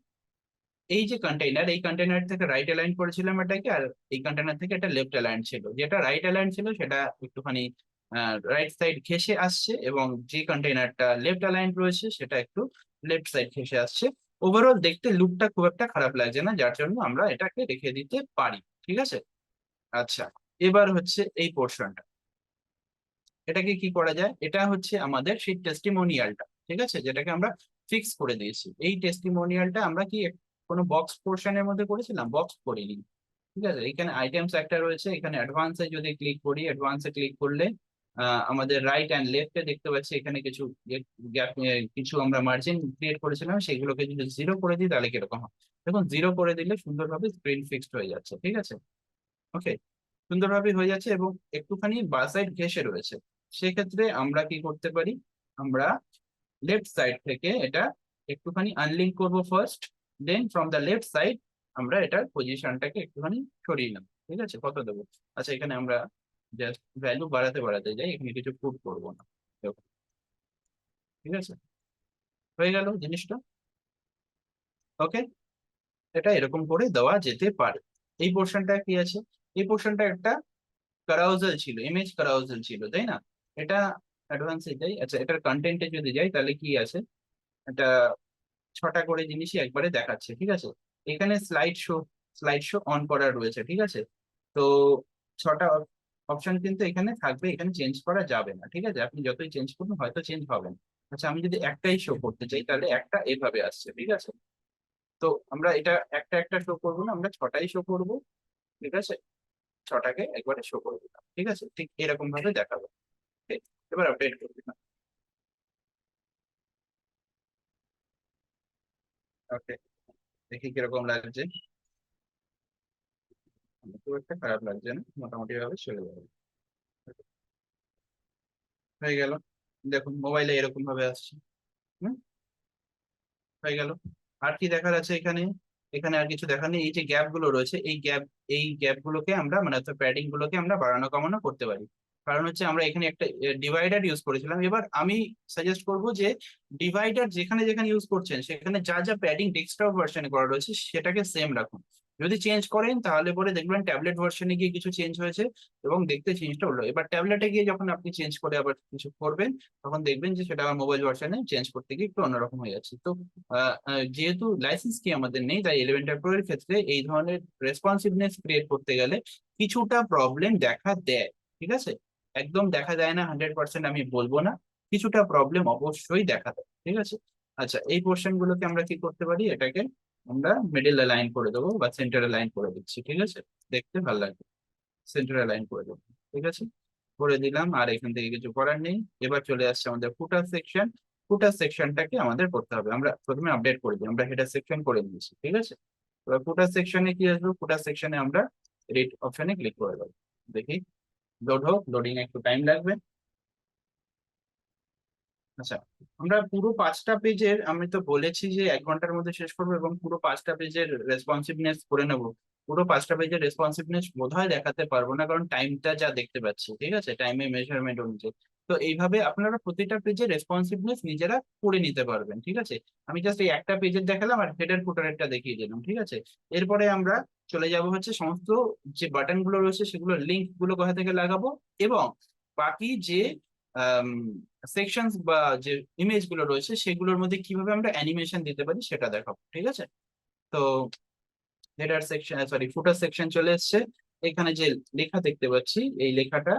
[SPEAKER 1] এই যে কন্টেইনার, এই কন্টেইনার থেকে রাইট অ্যালাইন করেছিলাম এটাকে, আর এই কন্টেইনার থেকে এটা লেফট অ্যালাইন ছিল। যেটা রাইট অ্যালাইন ছিল সেটা একটুখানি রাইট সাইড ঘেঁষে আসছে, এবং যে কন্টেইনারটা লেফট অ্যালাইন রয়েছে সেটা একটু লেফট সাইড ঘেঁষে আসছে। ওভারঅল দেখতে লুকটা খুব একটা খারাপ লাগছে না, যার জন্য আমরা এটাকে রেখে দিতে পারি। ঠিক আছে, আচ্ছা, এবার হচ্ছে এই পোর্শনটা, এটাকে কি করা যায়, এটা হচ্ছে আমাদের সেই টেস্টিমোনিয়ালটা। ঠিক আছে, যেটাকে আমরা ফিক্স করে দিয়েছি। এই টেস্টিমোনিয়ালটা আমরা কি কোনো বক্স পোর্শনের মধ্যে করেছিলাম, বক্স করিনি। ঠিক আছে, এখানে আইটেমস একটা রয়েছে, এখানে অ্যাডভান্সে যদি ক্লিক করি, অ্যাডভান্সে ক্লিক করলে আমাদের রাইট অ্যান্ড লেফটে দেখতে পাচ্ছি এখানে কিছু গ্যাপ, কিছু আমরা মার্জিন ক্রিয়েট করেছিলাম, সেগুলোকে যদি জিরো করে দিই তাহলে কিরকম হয়। দেখুন জিরো করে দিলে সুন্দরভাবে স্ক্রিন ফিক্সড হয়ে যাচ্ছে। ঠিক আছে, ওকে, সুন্দরভাবে হয়ে যাচ্ছে এবং একটুখানি বাঁ সাইড ঘেঁষে রয়েছে। সেক্ষেত্রে আমরা কি করতে পারি, আমরা লেফট সাইড থেকে এটা একটুখানি আনলিঙ্ক করব first, then from the left side আমরা এটার পজিশনটাকে একটুখানি সরিয়ে নেব। ঠিক আছে, কত দেবো, আচ্ছা এখানে আমরা জাস্ট ভ্যালু বাড়াতে বাড়াতে যাই, এখানে কিছু পুট করবো না। দেখো, ঠিক আছে, হয়ে গেল জিনিসটা। ওকে, এটা এরকম করে দেওয়া যেতে পারে। এই পোর্শনটা কি আছে, এই পোর্শনটা একটা কারাউজাল ছিল, ইমেজ কারাউজাল ছিল, তাই না? এটা অ্যাডভান্সে যাই, আচ্ছা এটার কন্টেন্টে যদি যাই তাহলে কি আছে, এটা 6টা করে জিনিসই একবারে দেখাচ্ছে। ঠিক আছে, এখানে স্লাইড শো অন করা রয়েছে। ঠিক আছে, তো 6টা অপশন কিন্তু এখানে থাকবে, এখানে চেঞ্জ করা যাবে না। ঠিক আছে, আপনি যতই চেঞ্জ করুন হয়তো চেঞ্জ হবে না। আচ্ছা, আমি যদি একটাই শো করতে চাই তাহলে একটা এভাবে আসছে। ঠিক আছে, তো আমরা এটা একটা একটা শো করবো না, আমরা 6টাই শো করবো। ঠিক আছে, 6টাকে একবারে শো করে দিলাম। ঠিক আছে, ঠিক এরকম ভাবে দেখাবো। ঠিক, এবার আপডেট করে দিলাম। ওকে, দেখি কিরকম লাগছে। খুব একটা খারাপ লাগছে না, মোটামুটি ভাবে চলে যাবে। হয়ে গেল, দেখুন মোবাইলে এরকম ভাবে আসছে। হুম, হয়ে গেল। আর কি দেখার আছে এখানে, এখানে আর কিছু দেখার নেই। এই যে গ্যাপ গুলো রয়েছে, এই গ্যাপ গুলোকে আমরা, মানে অর্থাৎ প্যাডিং গুলোকে আমরা বাড়ানো কমানো করতে পারি। কারণ হচ্ছে আমরা এখানে একটা ডিভাইডার ইউজ করেছিলাম। এবার আমি সাজেস্ট করব যে ডিভাইডার যেখানে যেখানে ইউজ করছেন সেখানে যা যা প্যাডিং ডেস্কটপ ভার্সনে করা রয়েছে সেটাকে সেম রাখুন। যদি চেঞ্জ করেন তাহলে পরে দেখবেন ট্যাবলেট ভার্সনে গিয়ে কিছু চেঞ্জ হয়েছে এবং দেখতে চেঞ্জটা হলো। এবার ট্যাবলেটে গিয়ে যখন আপনি চেঞ্জ করে আবার কিছু করবেন তখন দেখবেন যে সেটা আবার মোবাইল ভার্সনে চেঞ্জ করতে গিয়ে একটু অন্যরকম হয়ে যাচ্ছে। তো যেহেতু লাইসেন্স কি আমাদের নেই, তাই 11টা প্রো এর ক্ষেত্রে এই ধরনের রেসপন্সিভনেস ক্রিয়েট করতে গেলে কিছুটা প্রবলেম দেখা দেয়। ঠিক আছে, একদম দেখা যায় না 100% আমি বলবো না, কিছুটা প্রবলেম অবশ্যই দেখা দেয়। ঠিক আছে, আচ্ছা এই পোর্শন গুলোকে আমরা কি করতে পারি, এটাকে আমরা মিডিল লাইন করে দেবো বা সেন্টারে লাইন করে দিচ্ছি। ঠিক আছে, দেখতে ভালো লাগবে, সেন্টারে লাইন করে দেবো। ঠিক আছে, করে দিলাম, আর এখান থেকে কিছু করার নেই। এবার চলে আসছে আমাদের ফুটার সেকশন। ফুটার সেকশনটাকে আমাদের করতে হবে, আমরা প্রথমে আপডেট করে দিই, আমরা হেডার সেকশন করে দিয়েছি। ঠিক আছে, এবার ফুটার সেকশনে কি আসবে, ফুটার সেকশনে আমরা এডিট অপশনে ক্লিক করে দেবো। দেখি লোড হোক, লোডিং একটু টাইম লাগবে। আচ্ছা, আমরা পুরো 5টা পেজের, আমি তো বলেছি যে 1 ঘন্টার মধ্যে শেষ করবো এবং পুরো 5টা পেজের রেসপন্সিভনেস করে নেবো। পুরো 5টা পেজের রেসপন্সিভনেস বোধহয় দেখাতে পারবো না, কারণ টাইমটা যা দেখতে পাচ্ছি, ঠিক আছে, টাইমে মেজারমেন্ট অনুযায়ী। তো এইভাবে আপনারা প্রতিটা পেজের রেসপন্সিভনেস নিজেরা করে নিতে পারবেন। ঠিক আছে, আমি জাস্ট এই একটা পেজের দেখালাম আর হেডার ফুটারেরটা দেখিয়ে দিলাম। ঠিক আছে, এরপরে আমরা চলে যাব হচ্ছে সমস্ত যে বাটন গুলো রয়েছে সেগুলোর লিঙ্ক গুলো কোথা থেকে লাগাবো, এবং বাকি যে সেকশন বা যে ইমেজ গুলো রয়েছে সেগুলোর মধ্যে কিভাবে আমরা অ্যানিমেশন দিতে পারি সেটা দেখাবো। ঠিক আছে, তো হেডার সেকশন, সরি ফুটার সেকশন চলে এসেছে। এখানে যে লেখা দেখতে পাচ্ছি এই লেখাটা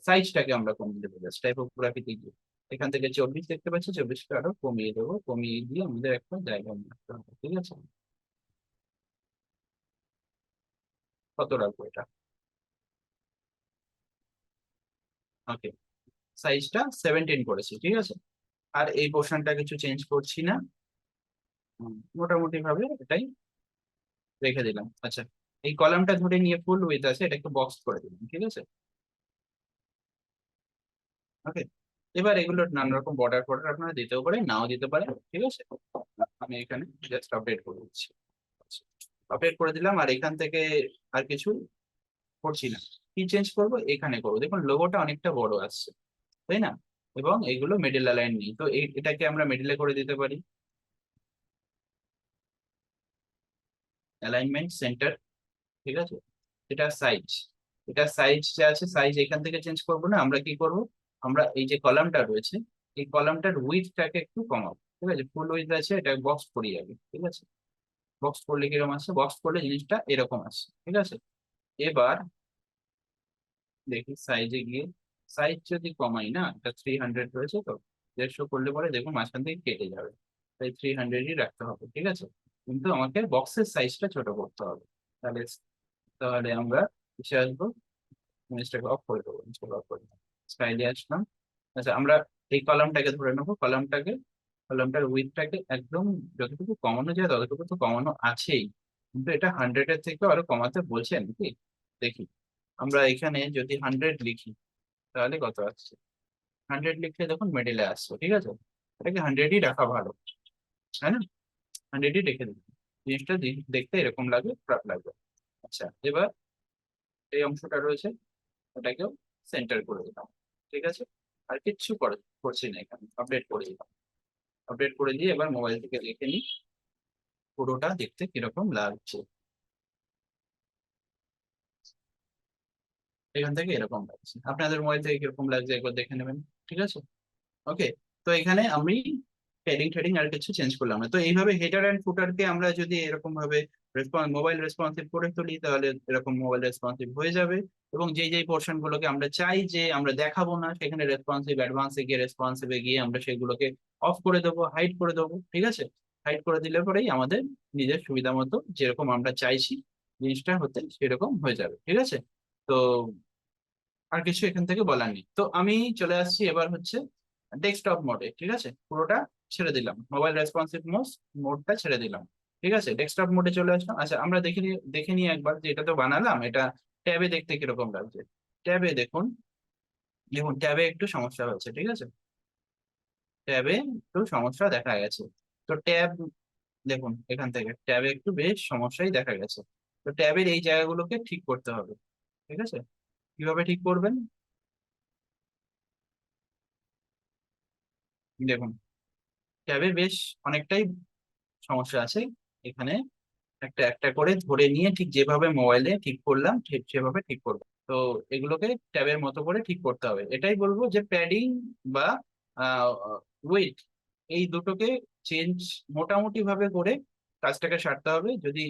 [SPEAKER 1] সাইজটাকে আমরা কমিয়ে দেবো, জাস্ট টাইপোগ্রাফিতে গিয়ে এখান থেকে 24 দেখতে পাচ্ছি, 24টা আরো কমিয়ে দেবো, কমিয়ে দিয়ে আমাদের একটা জায়গা রাখতে হবে। ঠিক আছে, কত রাখবো এটা, ওকে, সাইজটা 17 করেছি। ঠিক আছে, আর এই পোর্শনটা কিছু চেঞ্জ করছি না, মোটামুটি ভাবে এটাই রেখে দিলাম। আচ্ছা, এই কলামটা ধরে নিয়ে ফুল উইথ আছে, এটা একটু বক্স করে দিলাম। ঠিক আছে, ওকে, এবার এগুলো নানা রকম বর্ডার ফর্ডার আপনারা দিতেও পারেন, নাও দিতে পারেন। ঠিক আছে, আমি এখানে জাস্ট আপডেট করে দিচ্ছি। আপডেট করে দিলাম, আর এখান থেকে আর কিছু করছি না। কি চেঞ্জ করব, এখানে করবো, দেখুন লোগোটা অনেকটা বড় আসছে, তাই না, এবং এগুলো মিডিল অ্যালাইন নেই, তো এটাকে আমরা মিডিলে করে দিতে পারি। অ্যালাইনমেন্ট সেন্টার, ঠিক আছে, এটা সাইজ, এটা সাইজ যে আছে, সাইজ এখান থেকে চেঞ্জ করবো না, আমরা কি করব, আমরা এই যে কলামটা রয়েছে এই কলামটার উইথটাকে একটু কমাবো। ঠিক আছে, ফুল উইথ আছে, এটা বক্স করি আগে। ঠিক আছে, বক্স করলে কিরকম আসছে, বক্স করলে জিনিসটা এরকম আসছে। ঠিক আছে, এবার দেখি সাইজে গিয়ে, সাইজ যদি কমাই না, এটা 300 রয়েছে, তো 150 করলে পরে দেখুন মাঝখান থেকে কেটে যাবে, তাই 300ই রাখতে হবে। ঠিক আছে, কিন্তু আমাকে বক্সের সাইজটা ছোট করতে হবে। তাহলে তাহলে আমরা কিসে আসবো, ইমেজটাকে অফ করে দেবো, ইমেজটাকে অফ করে দেবো, স্টাইলে আসলাম। আচ্ছা, আমরা এই কলামটাকে ধরে নেবো, কলামটাকে, কলামটার উইথটাকে একদম যতটুকু কমানো যায় ততটুকু তো কমানো আছেই, কিন্তু এটা 100-এর থেকে আরো কমাতে বলছে নাকি, দেখি। আমরা এখানে যদি 100 লিখি তাহলে কত আসছে, 100 লিখলে দেখুন মিডিলে আসছে। ঠিক আছে, এটাকে 100ই রাখা ভালো, তাই না, 100ই রেখে দিই, জিনিসটা দেখতে এরকম লাগবে, খারাপ লাগবে। আচ্ছা, এবার এই অংশটা রয়েছে ওটাকেও সেন্টার করে দিলাম। ঠিক আছে, আর কিচ্ছু করছি না, এখানে আপডেট করে দিলাম। আপডেট করে দিয়ে এবার মোবাইল থেকে দেখে নিই পুরোটা দেখতে কিরকম লাগছে। এখান থেকে এরকম লাগছে, আপনাদের মোবাইল থেকে কিরকম লাগছে একবার দেখে নেবেন। ঠিক আছে, ওকে, তো এখানে আমি হেডিং টেডিং আর কিছু চেঞ্জ করলাম না। তো এইভাবে হেডার অ্যান্ড ফুটারকে আমরা যদি এরকম ভাবে মোবাইল রেসপন্সিভ করে তুলি তাহলে এরকম মোবাইল রেসপন্সিভ হয়ে যাবে, এবং যেই যেই পোর্শন গুলোকে আমরা চাই যে আমরা দেখাবো না সেখানে রেসপন্সিভ অ্যাডভান্সে গিয়ে রেসপন্সিভে গিয়ে আমরা সেগুলোকে অফ করে দেবো, হাইড করে দেবো। ঠিক আছে, হাইড করে দিলে পরেই আমাদের নিজের সুবিধা মতো যেরকম আমরা চাইছি জিনিসটা হতে সেরকম হয়ে যাবে। ঠিক আছে, তো আর কিছু এখান থেকে বলার নেই। তো আমি চলে আসছি এবার হচ্ছে ডেস্কটপ মোডে। ঠিক আছে, পুরোটা ছেড়ে দিলাম, মোবাইল রেসপন্সিভ মোডটা ছেড়ে দিলাম। ঠিক আছে, ডেস্কটপ মোডে চলে আসলাম। আচ্ছা, আমরা দেখে নিই একবার যে এটা তো বানালাম, এটা ট্যাবে দেখতে কিরকম লাগছে। ট্যাবে দেখুন, দেখুন ট্যাবে একটু সমস্যা হচ্ছে। ঠিক আছে, ট্যাবে একটু সমস্যা দেখা গেছে। তো ট্যাব দেখুন, এখান থেকে ট্যাবে একটু বেশ সমস্যাই দেখা গেছে। তো ট্যাবের এই জায়গাগুলোকে ঠিক করতে হবে। ঠিক আছে, কিভাবে ঠিক করবেন, দেখুন ট্যাবে বেশ অনেকটাই সমস্যা আছে এখানে। একটা একটা করে ধরে নিয়ে ঠিক যেভাবে মোবাইলে ঠিক করলাম ঠিক সেভাবে ঠিক করবো। তো এগুলোকে ট্যাবের মতো করে ঠিক করতে হবে। এটাই বলবো যে প্যাডিং বা ওয়েট এই দুটোকে চেঞ্জ মোটামুটি ভাবে করে কাজটাকে সারতে হবে। যদি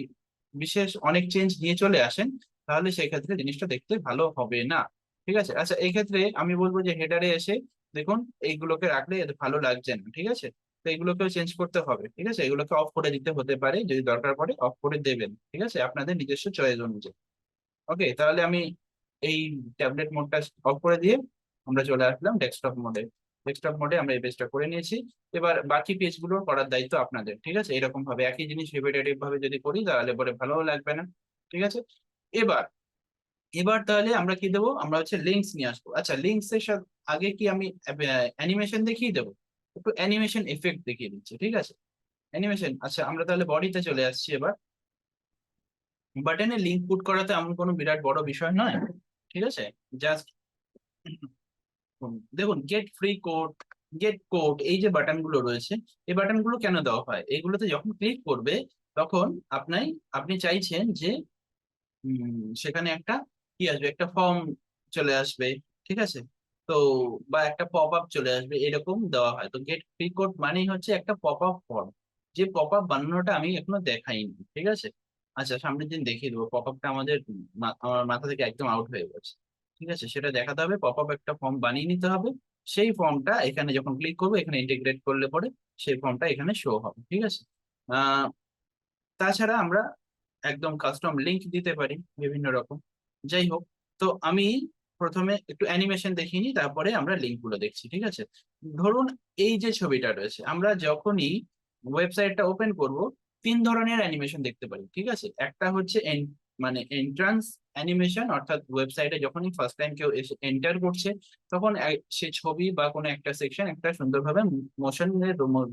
[SPEAKER 1] বিশেষ অনেক চেঞ্জ নিয়ে চলে আসেন তাহলে সেক্ষেত্রে জিনিসটা দেখতে ভালো হবে না। ঠিক আছে, আচ্ছা এই ক্ষেত্রে আমি বলবো যে হেডারে এসে দেখুন এইগুলোকে রাখলে এতে ভালো লাগছে না। ঠিক আছে, তো এগুলোকেও চেঞ্জ করতে হবে। ঠিক আছে, এগুলোকে অফ করে দিতে হতে পারে, যদি দরকার পড়ে অফ করে দেবেন। ঠিক আছে, আপনাদের নিজস্ব চয়েস অনুযায়ী। ওকে, তাহলে আমি এই ট্যাবলেট মোডটা অফ করে দিয়ে আমরা চলে আসলাম ডেস্কটপ মোডে। ডেস্কটপ মোডে আমরা এই পেজটা করে নিয়েছি। এবার বাকি পেজগুলো করার দায়িত্ব আপনাদের। ঠিক আছে, এরকম ভাবে একই জিনিস রিপিটেটিভ ভাবে যদি করি তাহলে পরে ভালোও লাগবে না। ঠিক আছে, এবার এবার তাহলে আমরা কি দেবো, আমরা হচ্ছে লিঙ্কস নিয়ে আসবো। আচ্ছা, লিঙ্কস এর সাথে আগে কি আমি অ্যানিমেশন দেখিয়ে দেবো? একটু অ্যানিমেশন এফেক্ট দেখিয়ে দিচ্ছি। ঠিক আছে, অ্যানিমেশন। আচ্ছা, আমরা তাহলে বডিতে চলে আসছি এবার। বাটনে লিঙ্ক পুট করাতে এমন কোনো বিরাট বড় বিষয় নয়। ঠিক আছে, জাস্ট দেখুন gate free code, gate code, এই যে বাটন গুলো রয়েছে, এই বাটন গুলো কেন দেওয়া হয়? এগুলোতে যখন ক্লিক করবে তখন আপনি আপনি চাইছেন যে সেখানে একটা কি আসবে, একটা ফর্ম চলে আসবে। ঠিক আছে, তো বা একটা পপ আপ চলে আসবে, এরকম দেওয়া হয়। তো গেট ফ্রি কোড মানেই হচ্ছে একটা পপ আপ ফর্ম। যে পপ আপ বানানোটা আমি এখনো দেখাইনি। ঠিক আছে, আচ্ছা সামনের দিন দেখিয়ে দেবো। পপ আপটা আমাদের আমার মাথা থেকে একদম আউট হয়ে গেছে। ঠিক আছে, সেটা দেখাতে হবে। পপ আপ একটা ফর্ম বানিয়ে নিতে হবে। সেই ফর্মটা এখানে যখন ক্লিক করবো, এখানে ইন্টিগ্রেট করলে পরে সেই ফর্মটা এখানে শো হবে। ঠিক আছে, আহ তাছাড়া আমরা একদম কাস্টম লিংক দিতে পারি বিভিন্ন রকম। যাই হোক, তো আমি প্রথমে একটু অ্যানিমেশন দেখিনি, তারপরে আমরা লিঙ্ক গুলো দেখছি। ঠিক আছে, ধরুন এই যে ছবিটা রয়েছে, আমরা যখনই ওয়েবসাইটটা ওপেন করব তিন ধরনের অ্যানিমেশন দেখতে পারি। ঠিক আছে, একটা হচ্ছে মানে এন্ট্রান্স অ্যানিমেশন, অর্থাৎ ওয়েবসাইটে যখনই ফার্স্ট টাইম কেউ এসে এন্টার করছে তখন সে ছবি বা কোনো একটা সেকশন একটা সুন্দরভাবে মোশন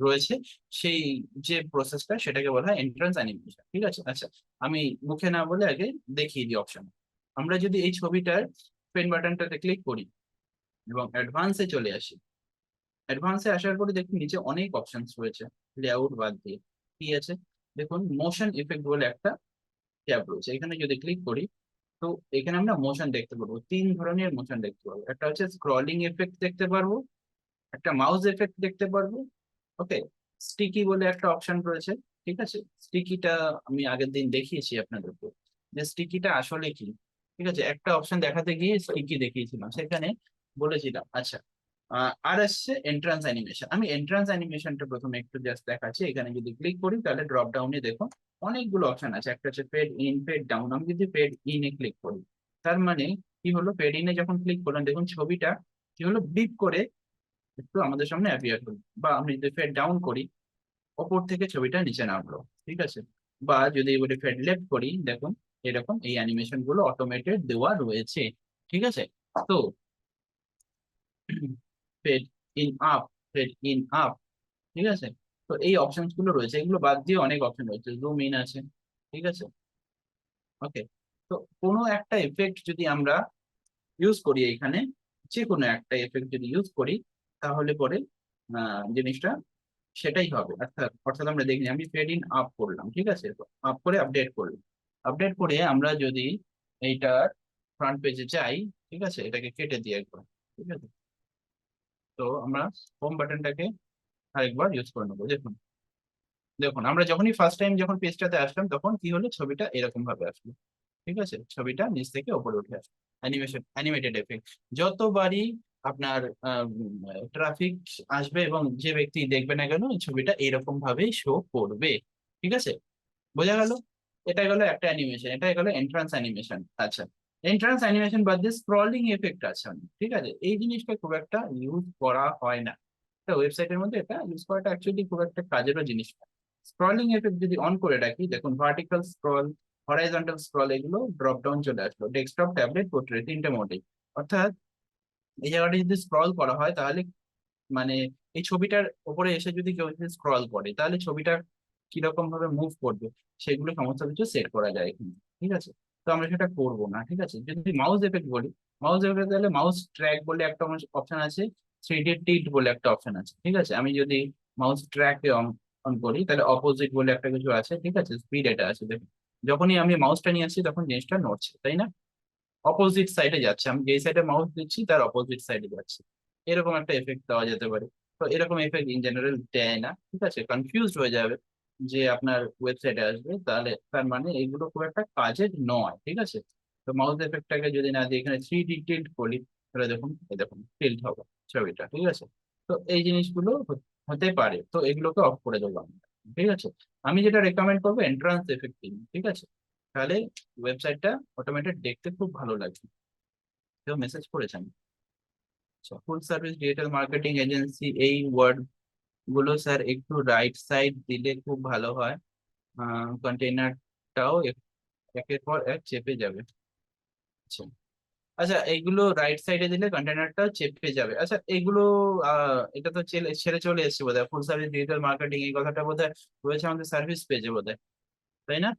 [SPEAKER 1] রয়েছে, সেই যে প্রসেসটা সেটাকে বলা হয় এন্ট্রান্স অ্যানিমেশন। ঠিক আছে, আচ্ছা আমি মুখে না বলে আগে দেখিয়ে দিই অপশন। আমরা যদি এই ছবিটার পেন বাটনটাতে ক্লিক করি এবং অ্যাডভান্সে চলে আসি, অ্যাডভান্সে আসার পরে দেখুন নিচে অনেক অপশন রয়েছে লেআউট বাদ দিয়ে। কি আছে দেখুন, মোশন ইফেক্ট বলে একটা ট্যাব রয়েছে। এখানে যদি ক্লিক করি তো এখানে আমরা মোশন দেখতে পারবো। তিন ধরনের মোশন দেখতে পারবো, একটা হচ্ছে স্ক্রলিং এফেক্ট দেখতে পারবো, একটা মাউস এফেক্ট দেখতে পারবো। ওকে, স্টিকি বলে একটা অপশন রয়েছে। ঠিক আছে, স্টিকিটা আমি আগের দিন দেখিয়েছি আপনাদেরকে যে স্টিকিটা আসলে কি। ঠিক আছে, একটা অপশন দেখাতে গিয়ে স্টিকি দেখিয়েছিলাম, সেখানে বলেছিলাম। আচ্ছা, আর আসছে এন্ট্রান্স অ্যানিমেশন। আমি এন্ট্রান্স অ্যানিমেশনটা প্রথমে একটু জাস্ট দেখাচ্ছি। এখানে যদি ক্লিক করি তাহলে ড্রপ ডাউনে দেখুন অনেকগুলো অপশন আছে। একটা হচ্ছে ফেড ইন, ফেড ডাউন। আমি যদি ফেড ইনে ক্লিক করি তার মানে কি হলো, ফেড ইনে যখন ক্লিক করলাম দেখুন ছবিটা কি হলো, বিপ করে একটু আমাদের সামনে অ্যাপিয়ার হলো। বা আমি যদি ফেড ডাউন করি, ওপর থেকে ছবিটা নিচে নামলো। ঠিক আছে, বা যদি এবারে ফেড লেফট করি দেখুন এরকম এই অ্যানিমেশন গুলো অটোমেটেড দেওয়া রয়েছে। ঠিক আছে, তো fade in up, fade in up. ঠিক আছে, তো এই অপশনস গুলো রয়েছে, এগুলো বাদ দিয়ে অনেক অপশন রয়েছে, জুম ইন আছে। ঠিক আছে, ওকে, তো কোনো একটা এফেক্ট যদি আমরা ইউজ করি এইখানে, যে কোনো একটা এফেক্ট যদি ইউজ করি তাহলে পরে জিনিসটা সেটাই হবে। অর্থাৎ অর্থাৎ আমরা দেখি আমি ফেড ইন আপ করলাম। ঠিক আছে, আপ করে আপডেট করলাম। আপডেট করে আমরা যদি এইটার ফ্রন্ট পেজে যাই, ঠিক আছে, এটাকে কেটে দিই একবার। ঠিক আছে, তো আমরা হোম বাটনটাকে আরেকবার ইউজ করে নেবো। দেখুন দেখুন আমরা যখনই ফার্স্ট টাইম যখন পেজটাতে আসলাম তখন কি হলো, ছবিটা এরকম ভাবে আসলো। ঠিক আছে, ছবিটা নিচ থেকে উপরে উঠে আসলো। Animation animated effect. যতবারই আপনার ট্রাফিক আসবে এবং যে ব্যক্তি দেখবে না কেন এই ছবিটা এরকম ভাবেই শো করবে। ঠিক আছে, বোঝা গেল? এটা গেল একটা অ্যানিমেশন, এটা গেল এন্ট্রান্স অ্যানিমেশন। আচ্ছা, এন্ট্রান্স অ্যানিমেশন বাদ দিয়ে স্ক্রলিং এফেক্ট আছে অনেক। ঠিক আছে, এই জিনিসটা খুব একটা ইউজ করা হয় না। একটা ওয়েবসাইটের মধ্যে এটা ইউজ করাটা অ্যাকচুয়ালি খুব একটা কাজেরও জিনিস না। স্ক্রলিং এফেক্ট যদি অন করে রাখি দেখুন, ভার্টিক্যাল স্ক্রল, হরাইজন্টাল স্ক্রল, এগুলো ড্রপ ডাউন চলে আসলো ডেস্কটপ, ট্যাবলেট, পোর্ট্রেট তিনটে মোডে। অর্থাৎ এই জায়গাটা যদি স্ক্রল করা হয় তাহলে মানে এই ছবিটার উপরে এসে যদি কেউ স্ক্রল করে তাহলে ছবিটা কিরকম ভাবে মুভ করবে সেগুলো সমস্ত কিছু সেট করা যায় এখানে। ঠিক আছে, তো আমরা সেটা করবো না। ঠিক আছে, যদি মাউস এফেক্ট বলি, মাউস এফেক্ট তাহলে মাউস ট্র্যাক বলে একটা অপশন আছে, থ্রি ডি টিল্ট বলে একটা অপশন আছে। ঠিক আছে, আমি যদি মাউস ট্র্যাকে অন করি তাহলে অপোজিট বলে একটা কিছু আছে, ঠিক আছে, স্পিড এটা আছে, দেখুন যখনই আমি মাউসটা নিয়ে আসছি তখন জিনিসটা নড়ছে, তাই না? অপোজিট সাইডে যাচ্ছে, আমি যে সাইডে মাউস দিচ্ছি তার অপোজিট সাইডে যাচ্ছে। এরকম একটা এফেক্ট দেওয়া যেতে পারে। তো এরকম এফেক্ট ইন জেনারেল দেয় না, ঠিক আছে, কনফিউজড হয়ে যাবে যে আপনার ওয়েবসাইটে আসবে, তাহলে তার মানে এইগুলো খুব একটা কাজের নয়, ঠিক আছে। তো মাউস এফেক্টটাকে যদি না দিয়ে এখানে 3D টিল্ট করি, তাহলে দেখুন এই দেখুন টিল্ট হবে ছবিটা, ঠিক আছে। তো এই জিনিসগুলো হতে পারে, তো এগুলোকে অফ করে দেবো আমরা, ঠিক আছে। আমি যেটা রেকমেন্ড করবো এন্ট্রান্স এফেক্ট, ঠিক আছে, তাহলে ওয়েবসাইটটা অটোমেটেড দেখতে খুব ভালো লাগবে। কেউ মেসেজ করেছেন? ফুল সার্ভিস ডিজিটাল মার্কেটিং এজেন্সি, এই ওয়ার্ড গুলো স্যার একটু রাইট সাইড দিলে খুব ভালো হয়। কন্টেইনারটাও একের পর এক চেপে যাবে। আচ্ছা, আচ্ছা, এইগুলো রাইট সাইডে দিলে কন্টেইনারটাও চেপে যাবে। আচ্ছা, এগুলো এটা তো ছেড়ে চলে এসেছে বোধহয়, ফুল সার্ভিস ডিজিটাল মার্কেটিং এই কথাটা বোধহয় রয়েছে আমাদের সার্ভিস পেজে বোধহয়, তাই না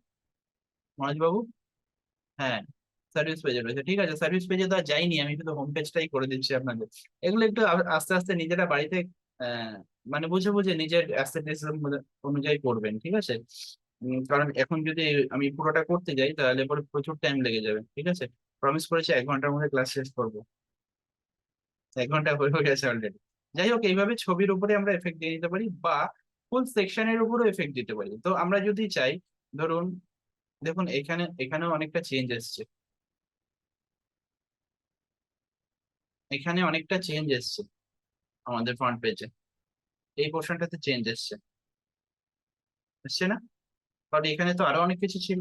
[SPEAKER 1] মনোজ বাবু? হ্যাঁ, সার্ভিস পেজে রয়েছে, ঠিক আছে। সার্ভিস পেজে তো আর যাইনি আমি, শুধু হোম পেজটাই করে দিচ্ছি আপনাদের। এগুলো একটু আস্তে আস্তে নিজেরা বাড়িতে আহ, মানে বুঝে বুঝে নিজের অ্যাসেটিজম অনুযায়ী করবেন, ঠিক আছে। কারণ এখন যদি আমি পুরোটা করতে যাই তাহলে পরে প্রচুর টাইম লেগে যাবে, ঠিক আছে। প্রমিস করেছি 1 ঘন্টার মধ্যে ক্লাস শেষ করবো। 1 ঘন্টা হয়ে গেছে অলরেডি। যাই হোক, এইভাবে ছবির উপরে আমরা এফেক্ট দিয়ে দিতে পারি, বা ফুল সেকশনের উপরও এফেক্ট দিতে পারি। তো আমরা যদি চাই, ধরুন দেখুন এখানেও অনেকটা চেঞ্জ এসছে, এখানে অনেকটা চেঞ্জ এসছে আমাদের ফ্রন্ট পেজে, এই পোর্শনটাতে চেঞ্জ এসছে, এসছে না? কারণ এখানে তো আরো অনেক কিছু ছিল,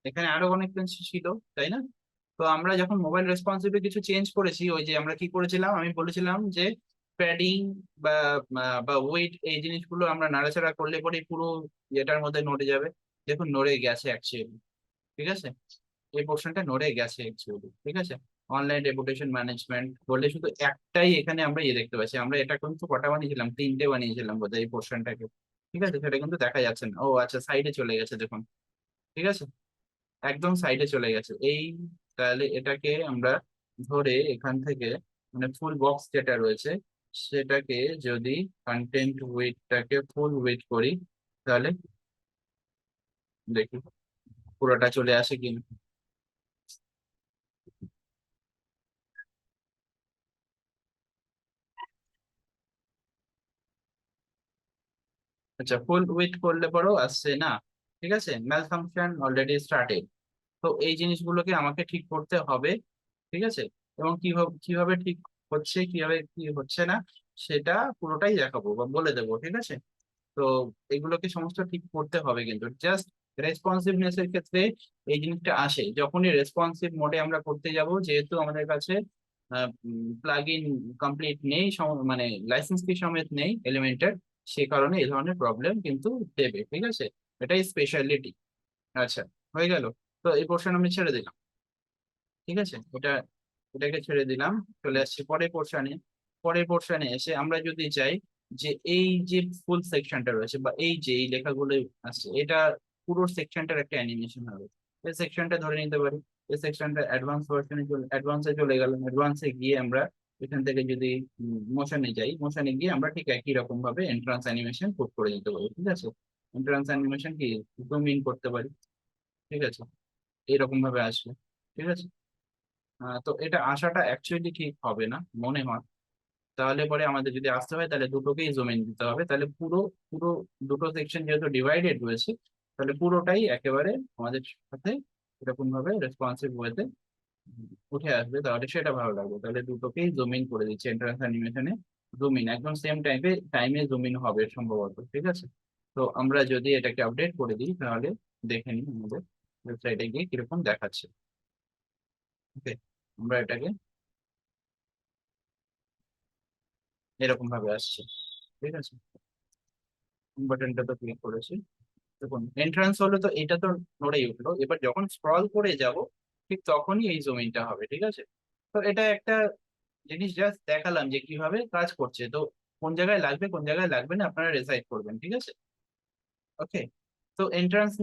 [SPEAKER 1] এখানে আরো অনেক কিছু ছিল, তাই না? তো আমরা যখন মোবাইল রেসপন্সিভে কিছু চেঞ্জ করেছি, ওই যে আমরা কি করেছিলাম, আমি বলেছিলাম যে প্যাডিং বা বা ওয়েট, এই জিনিসগুলো আমরা নাড়াচাড়া করলে পরে পুরো এটার মধ্যে নড়ে যাবে। দেখুন নড়ে গেছে অ্যাকচুয়ালি, ঠিক আছে, এই পোর্শনটা নড়ে গেছে অ্যাকচুয়ালি, ঠিক আছে। অনলাইন রেপুটেশন ম্যানেজমেন্ট বললে শুধু একটাই এখানে আমরা দেখতে পাচ্ছি, আমরা এটা কিন্তু কটা বানিয়েছিলাম, 3টে বানিয়েছিলাম বোধহয় এই পোর্শনটাকে, ঠিক আছে। সেটা কিন্তু দেখা যাচ্ছে না, ও আচ্ছা সাইডে চলে গেছে দেখুন, ঠিক আছে, একদম সাইডে চলে গেছে এই। তাহলে এটাকে আমরা ধরে এখান থেকে, মানে ফুল বক্স যেটা রয়েছে সেটাকে যদি কন্টেন্ট ওয়েটটাকে ফুল ওয়েট করি, তাহলে দেখি পুরোটা চলে আসে কিনা। আচ্ছা, ফুল উইথ করলে পরেও আসছে না, ঠিক আছে, ম্যাল ফাংশন অলরেডি স্টার্টেড। তো এই জিনিসগুলোকে আমাকে ঠিক করতে হবে, ঠিক আছে। এবং কিভাবে কিভাবে ঠিক হচ্ছে, কিভাবে কি হচ্ছে না, সেটা পুরোটাই দেখাবো বা বলে দেবো, ঠিক আছে। তো এগুলোকে সমস্ত ঠিক করতে হবে, কিন্তু জাস্ট রেসপন্সিভনেস এর ক্ষেত্রে এই জিনিসটা আসে যখনই রেসপন্সিভ মোডে আমরা করতে যাব, যেহেতু আমাদের কাছে প্লাগ ইন কমপ্লিট নেই, মানে লাইসেন্স কি সমেত নেই এলিমেন্টের, সে কারণে এই ধরনের প্রবলেম কিন্তু দেবে, ঠিক আছে। এটাই স্পেশালিটি। আচ্ছা, হয়ে গেল। তো এই পোর্শন আমি ছেড়ে দিলাম, ঠিক আছে, এটাকে ছেড়ে দিলাম। চলে আসছি পরের পোর্শনে। পরের পোর্শনে এসে আমরা যদি চাই যে এই যে ফুল সেকশনটা রয়েছে বা এই যে এই লেখাগুলো আছে, এটা পুরো সেকশনটার একটা অ্যানিমেশন হবে, এই সেকশনটা ধরে নিতে পারি। এই সেকশনটা অ্যাডভান্স ভার্সনে অ্যাডভান্সে চলে গেলাম, অ্যাডভান্সে গিয়ে আমরা এখান থেকে যদি মোশনে যাই, মোশনে গিয়ে আমরা ঠিক একই রকম ভাবে এন্ট্রান্স অ্যানিমেশন পুট করে দিতে পারি, ঠিক আছে। এন্ট্রান্স অ্যানিমেশন কি জুম ইন করতে পারি, ঠিক আছে, এইরকম ভাবে আসবে, ঠিক আছে। তো এটা আসাটা অ্যাকচুয়ালি ঠিক হবে না মনে হয়। তাহলে পরে আমাদের যদি আসতে হয় তাহলে দুটোকেই জমিন দিতে হবে, তাহলে পুরো পুরো দুটো সেকশন যেহেতু ডিভাইডেড রয়েছে, তাহলে পুরোটাই একেবারে আমাদের সাথে এরকম ভাবে রেসপন্সিভ ওয়েতে উঠে আসবে, তাহলে সেটা ভালো লাগবে। তাহলে দুটোকেই জুমিন করে দিচ্ছি, এন্ট্রান্স অ্যানিমেশনে জুমিন একদম সেম টাইমে জুমিন হবে সম্ভবত, ঠিক আছে। তো আমরা যদি এটাকে আপডেট করে দিই তাহলে দেখে নিই আমাদের ওয়েবসাইটে গিয়ে কিরকম দেখাচ্ছে। ওকে, আমরা এটাকে এরকম ভাবে আসছে, ঠিক আছে। বাটনটা তো ক্লিক করেছি, দেখুন এন্ট্রান্স হলো, তো এটা তো নড়েই উঠলো। এবার যখন স্ক্রল করে যাব ঠিক তখনই এই জমিনটা হবে, ঠিক আছে। তো এটা একটা জিনিস জাস্ট দেখালাম যে কিভাবে কাজ করছে। তো কোন জায়গায় লাগবে কোন জায়গায় লাগবে না আপনারা ডিসাইড করবেন, ঠিক আছে। ওকে, তো এন্ট্রান্স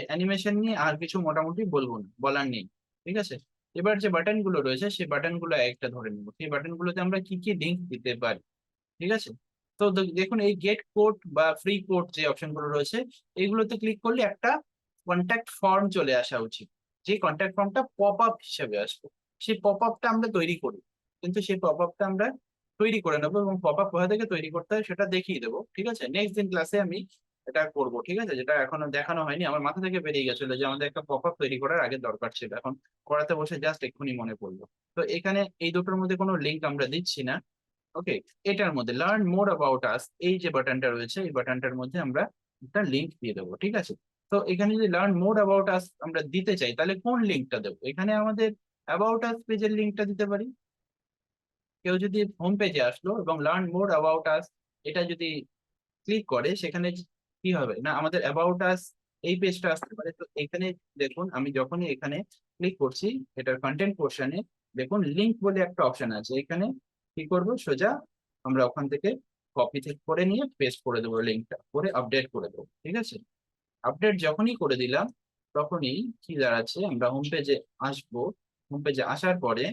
[SPEAKER 1] অ্যানিমেশন নিয়ে আর কিছু মোটামুটি বলবো না, বলার নেই, ঠিক আছে। এবার যে বাটন গুলো রয়েছে সেই বাটন গুলো একটা ধরে নেবো, সেই বাটন গুলোতে আমরা কি কি লিঙ্ক দিতে পারি, ঠিক আছে। তো দেখুন এই গেট কোড বা ফ্রি কোড যে অপশনগুলো রয়েছে, এইগুলোতে ক্লিক করলে একটা কন্ট্যাক্ট ফর্ম চলে আসা উচিত, যে কন্ট্যাক্ট ফর্মটা পপ আপ হিসেবে আসবে। সেই পপ আপটা আমরা তৈরি করি, কিন্তু সেই পপ আপটা আমরা তৈরি করে নেবো, এবং পপ আপ কোথা থেকে তৈরি করতে হয় সেটা দেখিয়ে দেবো। ঠিক আছে, নেক্সট দিন ক্লাসে আমি এটা করবো। ঠিক আছে, যেটা এখনো দেখানো হয়নি, আমার মাথা থেকে বেরিয়ে গেছিল যে আমাদের একটা পপ আপ তৈরি করার আগে দরকার ছিল, এখন করাতে বসে জাস্ট এক্ষুনি মনে পড়লো। তো এখানে এই দুটোর মধ্যে কোনো লিঙ্ক আমরা দিচ্ছি না। ওকে, এটার মধ্যে লার্ন মোর অ্যাবাউট আস, এই যে বাটনটা রয়েছে এই বাটনটার মধ্যে আমরা একটা লিঙ্ক দিয়ে দেবো। ঠিক আছে, তো এখানে যদি লার্ন মোর অ্যাবাউট আস আমরা দিতে চাই, তাহলে কোন লিঙ্কটা দেবো? এখানে আমাদের অ্যাবাউট আস পেজের লিঙ্কটা দিতে পারি। কেউ যদি হোম পেজে আসলো এবং লার্ন মোর অ্যাবাউট আস এটা যদি ক্লিক করে, সেখানে কি হবে না, আমাদের অ্যাবাউট আস এই পেজটা আসতে পারে। তো এখানে দেখুন, আমি যখনই এখানে ক্লিক করছি এটার কন্টেন্ট পোর্শনে, দেখুন লিংক বলে একটা অপশন আছে, এখানে কি করব, সোজা আমরা ওখান থেকে কপি থেকে করে নিয়ে পেস্ট করে দেবো, লিঙ্কটা করে আপডেট করে দেবো। ঠিক আছে, আপডেট যখনই করে দিলাম তখনই কি দাঁড়াচ্ছে, আমরা হোম পেজে আসবো। হোম পেজে আসার পরে,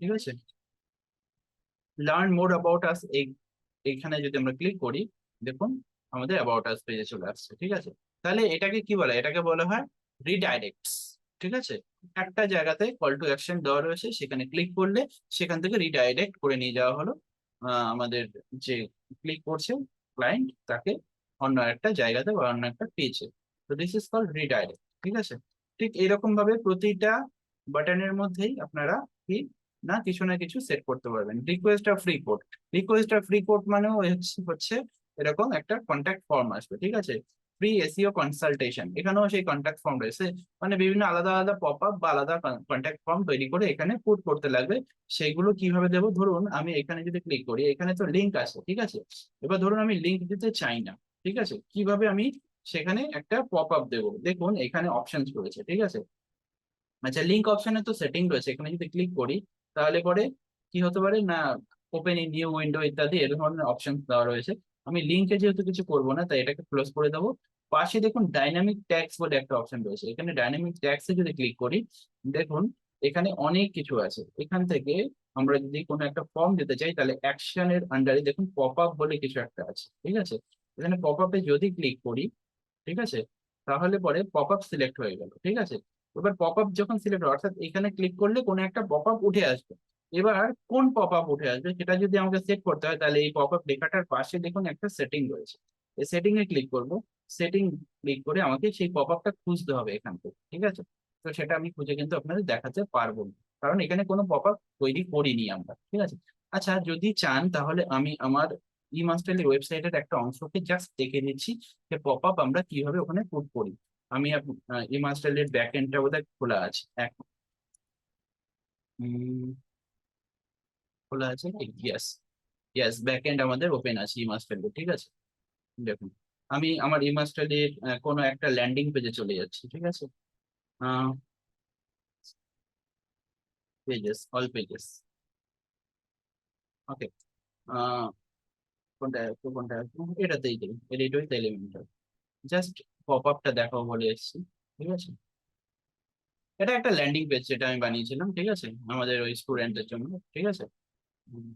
[SPEAKER 1] ঠিক আছে, লার্ন মোর অ্যাবাউট আস এইখানে যদি আমরা ক্লিক করি, দেখুন আমাদের অ্যাবাউট আস পেজে চলে আসছে। ঠিক আছে, তাহলে এটাকে কি বলে, এটাকে বলা হয় রিডাইরেক্টস। ঠিক আছে, একটা জায়গাতে কল টু অ্যাকশন দেওয়া রয়েছে, সেখানে ক্লিক করলে সেখান থেকে রিডাইরেক্ট করে নিয়ে যাওয়া হলো আমাদের যে ক্লিক করছে ক্লায়েন্ট, তাকে অন্য একটা জায়গাতে বা অন্য একটা পেজে। তো দিস ইজ কল্ড রিডাইরেক্ট। ঠিক আছে, ঠিক এরকম ভাবে প্রতিটা বাটনের মধ্যেই আপনারা কি না কিছু না কিছু সেট করতে পারবেন। রিকোয়েস্ট আর ফ্রি কোড, রিকোয়েস্ট আর ফ্রি কোড মানেও হচ্ছে এরকম একটা কন্ট্যাক্ট ফর্ম আসবে। ঠিক আছে, ফ্রি এসইও কনসালটেশন, এখানেও সেই কন্ট্যাক্ট ফর্ম রয়েছে, মানে বিভিন্ন আলাদা আলাদা পপ আপ বা আলাদা কন্ট্যাক্ট ফর্ম তৈরি করে এখানে পুট করতে লাগবে। সেইগুলো কিভাবে দেবো, ধরুন আমি এখানে যদি ক্লিক করি, এখানে তো লিঙ্ক আছে। ঠিক আছে, এবার ধরুন আমি লিঙ্ক দিতে চাই না। ঠিক আছে, কিভাবে আমি সেখানে একটা পপ আপ দেবো, দেখুন এখানে অপশন রয়েছে। ঠিক আছে, আচ্ছা লিঙ্ক অপশনে তো সেটিং রয়েছে, এখানে যদি ক্লিক করি তাহলে পরে কি হতে পারে না, ওপেন ইন নিউ উইন্ডো ইত্যাদি এর ধরনের অপশন দেওয়া রয়েছে। আমি লিঙ্কে যেহেতু কিছু করবো না, তাই এটাকে ক্লোজ করে দেবো। পাশে দেখুন ডাইনামিক ট্যাগস বলে একটা অপশন রয়েছে, এখানে ডাইনামিক ট্যাগসে যদি ক্লিক করি, দেখুন এখানে অনেক কিছু আছে। এখান থেকে আমরা যদি কোনো একটা ফর্ম দিতে চাই, তাহলে অ্যাকশনের আন্ডারে দেখুন পপ আপ বলে কিছু একটা আছে। ঠিক আছে, এখানে পপ আপে যদি ক্লিক করি, ঠিক আছে, তাহলে পরে পপ আপ সিলেক্ট হয়ে গেল। ঠিক আছে, এবার পপ আপ যখন সিলেক্ট হয়, অর্থাৎ এখানে ক্লিক করলে কোনো একটা পপ আপ উঠে আসবে। এবার কোন পপ আপ উঠে আসবে সেটা যদি আমাকে সেট করতে হয়, তাহলে এই পপ আপ লেখাটার পাশে দেখুন একটা সেটিং রয়েছে, এই সেটিং এ ক্লিক করব। সেটিং ক্লিক করে আমাকে সেই পপ আপটা খুঁজতে হবে এখান থেকে। ঠিক আছে, তো সেটা আমি খুঁজে কিন্তু আপনাদের দেখাতে পারবো না, কারণ এখানে কোনো পপ আপ তৈরি করিনি আমরা। ঠিক আছে, আচ্ছা যদি চান তাহলে আমি আমার ই মাস্টারের ওয়েবসাইটের একটা অংশকে জাস্ট দেখে দিচ্ছি যে পপ আপ আমরা কিভাবে ওখানে পুট করি। আমি ইমাস্টারের ব্যাক এন্ডটা বোধহয় খোলা আছে এখন। উম, খোলা আছে কি, ইয়েস, ইয়েস, ব্যাক এন্ড আমাদের ওপেন আছে ইমাস্টারের। ঠিক আছে, দেখুন আমি আমার ইমাস্টারের কোনো একটা ল্যান্ডিং পেজে চলে যাচ্ছি। ঠিক আছে, পেজেস, অল পেজেস। ওকে, কোনটা কোনটা এটাতেই দেই, edit with Elementor, just pop আপটা দেখাও বলে এসেছি। ঠিক আছে, এটা একটা ল্যান্ডিং পেজ যেটা আমি বানিয়েছিলাম। ঠিক আছে, আমাদের ওই স্টুডেন্টদের জন্য। ঠিক আছে, হুম,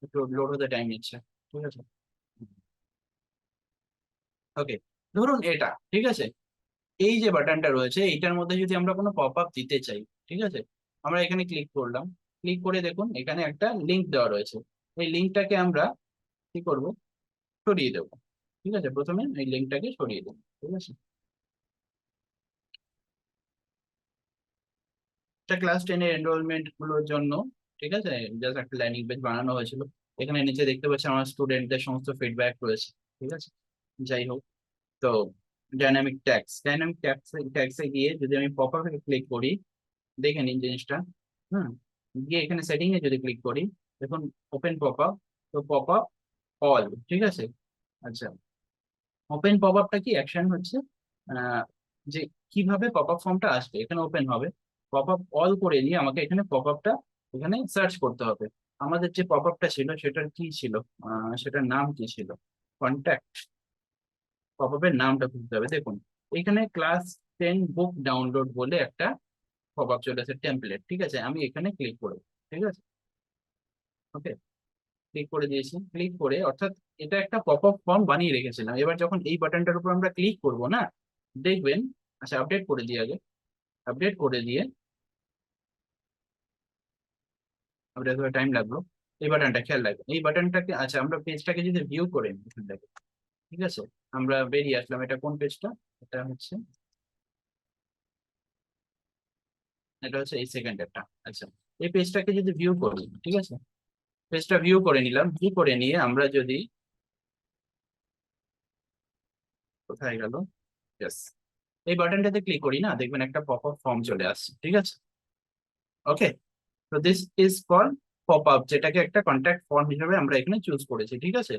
[SPEAKER 1] একটু লোড হতে টাইম নিচ্ছে। ঠিক আছে, ওকে, ধরুন এটা। ঠিক আছে, এই যে বাটনটা রয়েছে এইটার মধ্যে যদি আমরা কোনো পপ আপ দিতে চাই, ঠিক আছে, আমরা এখানে ক্লিক করলাম। ক্লিক করে দেখুন এখানে একটা লিঙ্ক দেওয়া রয়েছে, এই লিঙ্কটাকে আমরা কি করব, সরিয়ে দেবো। ঠিক আছে, প্রথমে এই লিঙ্কটাকে সরিয়ে দেবো। ঠিক আছে, এটা ক্লাস 10 এর এনরোলমেন্ট গুলোর জন্য। ঠিক আছে, জাস্ট একটা ল্যান্ডিং পেজ বানানো হয়েছিল। এখানে নিচে দেখতে পাচ্ছি আমার স্টুডেন্টদের সমস্ত ফিডব্যাক রয়েছে। ঠিক আছে, যাই হোক, তো ডাইনামিক ট্যাক্সে গিয়ে যদি আমি পপ আপে ক্লিক করি, দেখে নিন জিনিসটা। হুম, গিয়ে এখানে সেটিং এ যদি ক্লিক করি, দেখুন ওপেন পপ আপ, তো পপ আপ অল। ঠিক আছে, আচ্ছা, ওপেন পপ আপটা কি অ্যাকশন হচ্ছে, আহ, যে কিভাবে পপ আপ ফর্মটা আসবে এখানে ওপেন হবে। পপ আপ অল করে নিয়ে আমাকে এখানে পপ আপটা এখানে সার্চ করতে হবে। আমাদের যে পপ আপটা ছিল সেটার কি ছিল, সেটার নাম কি ছিল, কন্ট্যাক্ট। পপ আপের নামটা খুঁজতে হবে। দেখুন এখানে ক্লাস 10 বুক ডাউনলোড বলে একটা পপ আপ চলে আসে টেমপ্লেট। ঠিক আছে, আমি এখানে ক্লিক করবো। ঠিক আছে, ওকে, ক্লিক করে দিয়েছি, ক্লিক করে অর্থাৎ এটা একটা পপ আপ ফর্ম বানিয়ে রেখেছিলাম। এবার যখন এই বাটনটার উপর আমরা ক্লিক করব না, দেখবেন, আচ্ছা আপডেট করে দিই আগে, আপডেট করে দিয়ে, আপডেট হতে টাইম লাগলো। এই বাটনটা খেয়াল রাখবেন, এই বাটনটাকে, আচ্ছা আমরা পেজটাকে যদি ভিউ করে নিই এখান থেকে, ঠিক আছে, আমরা বেরিয়ে আসলাম। এটা কোন পেজটা? এটা হচ্ছে, এটা হচ্ছে এই সেকেন্ডেরটা। আচ্ছা, এই পেজটাকে যদি ভিউ করি, ঠিক আছে, পেজটা ভিউ করে নিলাম। ভিউ করে নিয়ে আমরা যদি, কোথায় গেল, Yes, এই বাটনটাতে ক্লিক করি না, দেখবেন একটা পপ আপ ফর্ম চলে আসছে, ঠিক আছে। ওকে, তো this is call pop up, যেটাকে একটা কন্ট্যাক্ট ফর্ম হিসেবে আমরা এখানে চুজ করেছি, ঠিক আছে।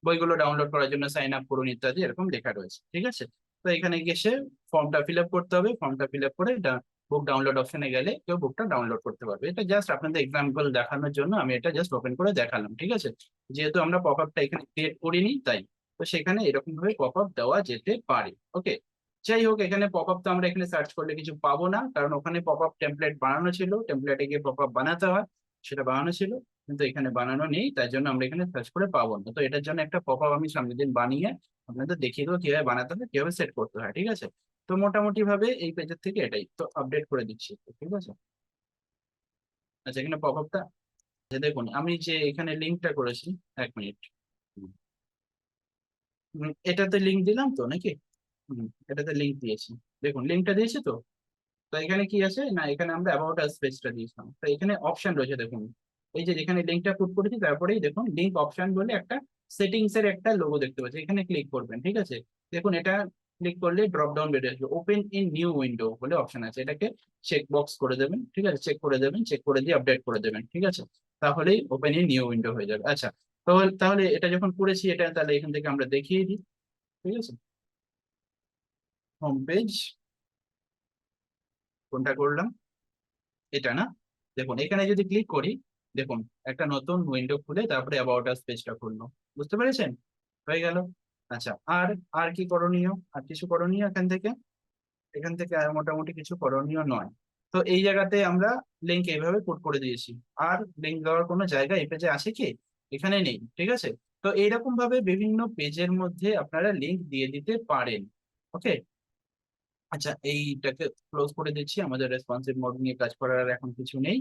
[SPEAKER 1] বইগুলো ডাউনলোড করার জন্য সাইন আপ করুন ইত্যাদি এরকম লেখা রয়েছে, ঠিক আছে। তো এখানে গিয়ে সে ফর্মটা ফিল আপ করতে হবে, ফর্মটা ফিল আপ করে বুক ডাউনলোড অপশনে গেলে কেউ বুকটা ডাউনলোড করতে পারবে। এটা জাস্ট আপনাদের এক্সাম্পল দেখানোর জন্য আমি এটা জাস্ট ওপেন করে দেখালাম, ঠিক আছে। যেহেতু আমরা পপ আপটা এখানে ক্রিয়েট করিনি তাই, তো সেখানে এরকম ভাবে পপ আপ দেওয়া যেতে পারে। ওকে, যাই হোক, এখানে পপ আপ তো আমরা এখানে সার্চ করলে কিছু পাবো না, কারণ ওখানে পপ আপ টেমপ্লেট বানানো ছিল, টেমপ্লেটে গিয়ে পপ আপ বানাতে হয়, সেটা বানানো ছিল, কিন্তু এখানে বানানো নেই, তাই জন্য আমরা এখানে সার্চ করে পাবো না। তো এটার জন্য একটা পপ আপ আমি সামনের দিন বানিয়ে আপনাদের দেখিয়ে দেবো কিভাবে বানাতে হবে, কিভাবে সেট করতে হয়, ঠিক আছে। তো মোটামুটি ভাবে এই পেজের থেকে এটাই তো, আপডেট করে দিচ্ছি, ঠিক আছে। আচ্ছা, এখানে পপ আপটা দেখুন, আমি যে এখানে লিঙ্কটা করেছি, 1 মিনিট, এটাতে লিঙ্ক দিলাম তো নাকি? এটাতে লিঙ্ক দিয়েছি, দেখুন লিঙ্কটা দিয়েছি তো। তো এখানে কি আছে না, এখানে আমরা অ্যাবাউট আস পেজটা দিয়েছিলাম, তো এখানে অপশন রয়েছে দেখুন, এই যে যেখানে লিঙ্কটা পুট করেছি তারপরেই দেখুন লিঙ্ক অপশন বলে একটা সেটিংস এর একটা লোগো দেখতে পাচ্ছি, এখানে ক্লিক করবেন, ঠিক আছে। দেখুন এটা ক্লিক করলে ড্রপ ডাউন বেরিয়ে আসবে, ওপেন ইন নিউ উইন্ডো বলে অপশন আছে, এটাকে চেক বক্স করে দেবেন, ঠিক আছে, চেক করে দেবেন, চেক করে দিয়ে আপডেট করে দেবেন, ঠিক আছে। তাহলেই ওপেন ইন নিউ উইন্ডো হয়ে যাবে। আচ্ছা, তাহলে তাহলে এটা যখন করেছি, এটা তাহলে এখান থেকে আমরা দেখিয়ে দিই, ঠিক আছে। হোম পেজ কোনটা করলাম, এটা না, দেখুন এখানে যদি ক্লিক করি, দেখুন একটা নতুন উইন্ডো খুলে তারপরে অ্যাবাউট আস পেজটা খুললো, বুঝতে পেরেছেন? হয়ে গেল। আচ্ছা, আর আর কি করণীয়, আর কিছু করণীয় এখান থেকে? এখান থেকে আর মোটামুটি কিছু করণীয় নয়। তো এই জায়গাতে আমরা লিঙ্ক এইভাবে পুট করে দিয়েছি, আর লিঙ্ক দেওয়ার কোনো জায়গা এই পেজে আছে কি? এখানে নেই, ঠিক আছে। তো এইরকম ভাবে বিভিন্ন পেজের মধ্যে আপনারা লিঙ্ক দিয়ে দিতে পারেন। ওকে, আচ্ছা এইটাকে ক্লোজ করে দিচ্ছি, আমাদের রেসপন্সিভ মোড নিয়ে কাজ করার আর এখন কিছু নেই,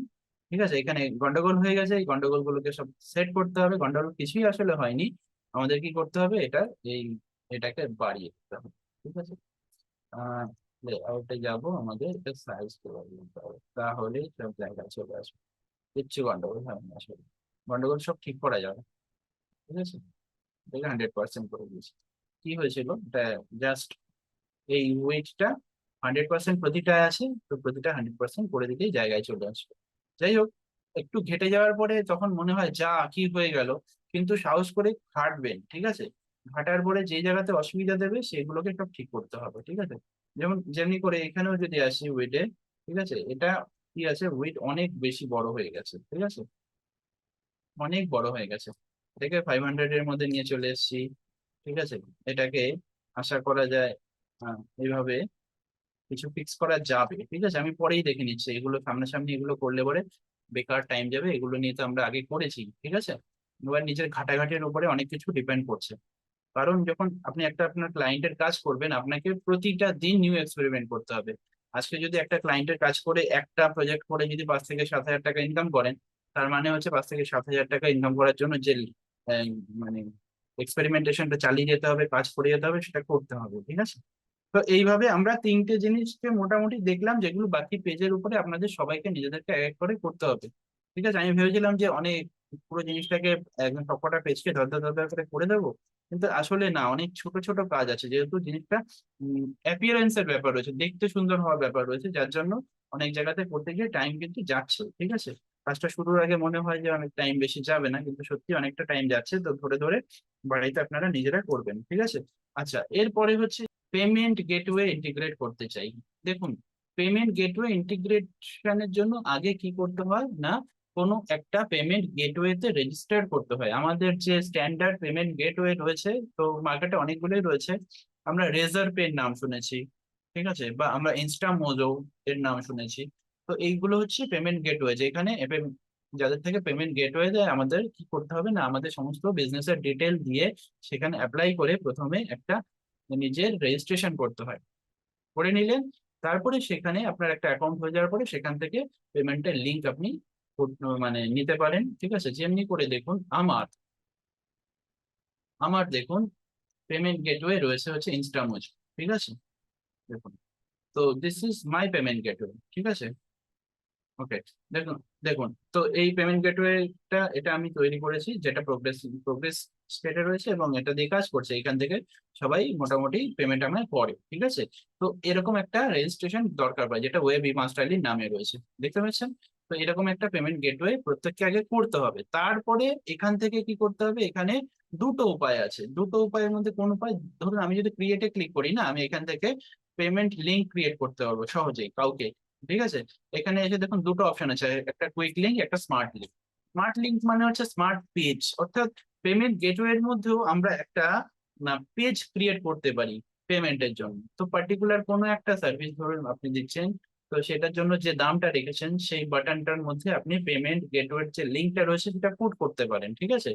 [SPEAKER 1] ঠিক আছে। এখানে গন্ডগোল হয়ে গেছে, এই গন্ডগোল গুলোকে সব সেট করতে হবে। গন্ডগোল কিছুই আসলে হয়নি, আমাদের কি করতে হবে, এটা এই এটাকে বাড়িয়ে দিতে হবে, ঠিক আছে। আহ লেআউটে যাব, আমাদের এটা সাইজ করে দিতে হবে, তাহলে সব জায়গায় চলে আসবে, কিচ্ছু গন্ডগোল হয় না আসলে। গন্ডগোল সব ঠিক করা যাবে, ঠিক আছে। এটা 100% করে দিয়েছি। কি হয়েছিল এটা, জাস্ট এই ওয়েটটা 100% প্রতিটায় আছে, তো প্রতিটা 100% করে দিলেই জায়গায় চলে আসবে। যাই হোক, একটু ঘেটে যাওয়ার পরে তখন মনে হয় যা কি হয়ে গেল, কিন্তু সাহস করে খাটবেন, ঠিক আছে। ঘাটার পরে যে জায়গাতে অসুবিধা দেবে সেগুলোকে সব ঠিক করতে হবে, ঠিক আছে। যেমন যেমনি করে এখানেও যদি আসি ওয়েটে, ঠিক আছে, এটা কি আছে, ওয়েট অনেক বেশি বড় হয়ে গেছে, ঠিক আছে, অনেক বড় হয়ে গেছে। এটাকে 500 এর মধ্যে নিয়ে চলে এসেছি, ঠিক আছে। এটাকে আশা করা যায় এইভাবে কিছু ফিক্স করা যাবে, ঠিক আছে। আমি পরেই দেখে নিচ্ছি, এগুলো সামনাসামনি এগুলো করলে পরে বেকার টাইম যাবে, এগুলো নিয়ে তো আমরা আগে করেছি, ঠিক আছে। এবার নিজের ঘাটাঘাটির উপরে অনেক কিছু ডিপেন্ড করছে, কারণ যখন আপনি একটা আপনার ক্লায়েন্টের কাজ করবেন, আপনাকে প্রতিটা দিন নিউ এক্সপেরিমেন্ট করতে হবে। আজকে যদি একটা ক্লায়েন্টের কাজ করে একটা প্রজেক্ট করে যদি 5 থেকে 7 হাজার টাকা ইনকাম করেন, তার মানে হচ্ছে 5 থেকে 7 হাজার টাকা ইনকাম করার জন্য যে আহ, মানে এক্সপেরিমেন্টেশনটা চালিয়ে যেতে হবে, কাজ করে যেতে হবে, সেটা করতে হবে, ঠিক আছে। তো এইভাবে আমরা তিনটে জিনিসকে মোটামুটি দেখলাম, যেগুলো বাকি পেজের উপরে আপনাদের সবাইকে নিজেদেরকে এক এক করে করতে হবে, ঠিক আছে। আমি ভেবেছিলাম যে অনেক পুরো জিনিসটাকে একদম সবকটা পেজকে ধর করে করে দেবো, কিন্তু আসলে না, অনেক ছোট ছোট কাজ আছে, যেহেতু জিনিসটা অ্যাপিয়ারেন্স এর ব্যাপার রয়েছে, দেখতে সুন্দর হওয়ার ব্যাপার রয়েছে, যার জন্য অনেক জায়গাতে করতে গিয়ে টাইম কিন্তু যাচ্ছে, ঠিক আছে। কাজটা শুরুর আগে মনে হয় যে অনেক টাইম বেশি যাবে না, কিন্তু সত্যি অনেকটা টাইম যাচ্ছে, তো ধরে ধরে বাড়িতে আপনারা নিজেরা করবেন, ঠিক আছে। আচ্ছা, এরপরে হচ্ছে পেমেন্ট গেটওয়ে ইন্টিগ্রেট করতে চাই। দেখুন, পেমেন্ট গেটওয়ে ইন্টিগ্রেশনের জন্য আগে কি করতে হয় না, কোনো একটা পেমেন্ট গেটওয়েতে রেজিস্টার করতে হয়। আমাদের যে স্ট্যান্ডার্ড পেমেন্ট গেটওয়ে রয়েছে, তো মার্কেটে অনেকগুলোই রয়েছে। আমরা রেজার পে এর নাম শুনেছি, ঠিক আছে, বা আমরা ইনস্টামোজো এর নাম শুনেছি। তো এইগুলো হচ্ছে পেমেন্ট গেটওয়ে, যেখানে যাদের থেকে পেমেন্ট গেটওয়ে দেয়, আমাদের কি করতে হবে না, আমাদের সমস্ত বিজনেসের ডিটেল দিয়ে সেখানে অ্যাপ্লাই করে প্রথমে একটা নিজের রেজিস্ট্রেশন করতে হয়। করে নিলেন, তারপরে সেখানে আপনার একটা অ্যাকাউন্ট হয়ে যাওয়ার পরে সেখান থেকে পেমেন্টের লিঙ্ক আপনি মানে নিতে পারেন। ঠিক আছে, যেমনি করে দেখুন আমার আমার দেখুন পেমেন্ট গেটওয়ে রয়েছে হচ্ছে ইনস্টামোজ। ঠিক আছে, দেখুন, তো this is my payment gateway. ঠিক আছে, ওকে, দেখুন, দেখুন তো এই পেমেন্ট গেটওয়েটা এটা আমি তৈরি করেছি, যেটা প্রোগ্রেস স্টেটে রয়েছে এবং এটা দিয়ে কাজ করছে। এখান থেকে সবাই মোটামুটি পেমেন্ট আমায় করে। ঠিক আছে, তো এরকম একটা রেজিস্ট্রেশন দরকার পড়ে, যেটা ওয়েব ই মাস্টার আইডির নামে রয়েছে, দেখতে পাচ্ছেন? তো এরকম একটা পেমেন্ট গেটওয়ে প্রত্যেককে আগে করতে হবে, তারপরে এখান থেকে কি করতে হবে, এখানে দুটো উপায় আছে। দুটো উপায়ের মধ্যে কোন উপায়, ধরুন আমি যদি ক্রিয়েটে ক্লিক করি না, আমি এখান থেকে পেমেন্ট লিঙ্ক ক্রিয়েট করতে পারবো সহজেই কাউকে। ঠিক আছে, এখানে এসে দেখুন দুটো অপশন আছে, একটা কুইক লিঙ্ক, একটা স্মার্ট লিঙ্ক। স্মার্ট লিঙ্ক মানে হচ্ছে স্মার্ট পেজ, অর্থাৎ পেমেন্ট গেটওয়ে এর মধ্যেও আমরা একটা পেজ ক্রিয়েট করতে পারি পেমেন্টের জন্য। তো পার্টিকুলার কোনো একটা সার্ভিস ধরুন আপনি দিচ্ছেন, তো সেটার জন্য যে দামটা রেখেছেন সেই বাটনটার মধ্যে আপনি পেমেন্ট গেটওয়ের যে লিঙ্কটা রয়েছে সেটা পুট করতে পারেন। ঠিক আছে,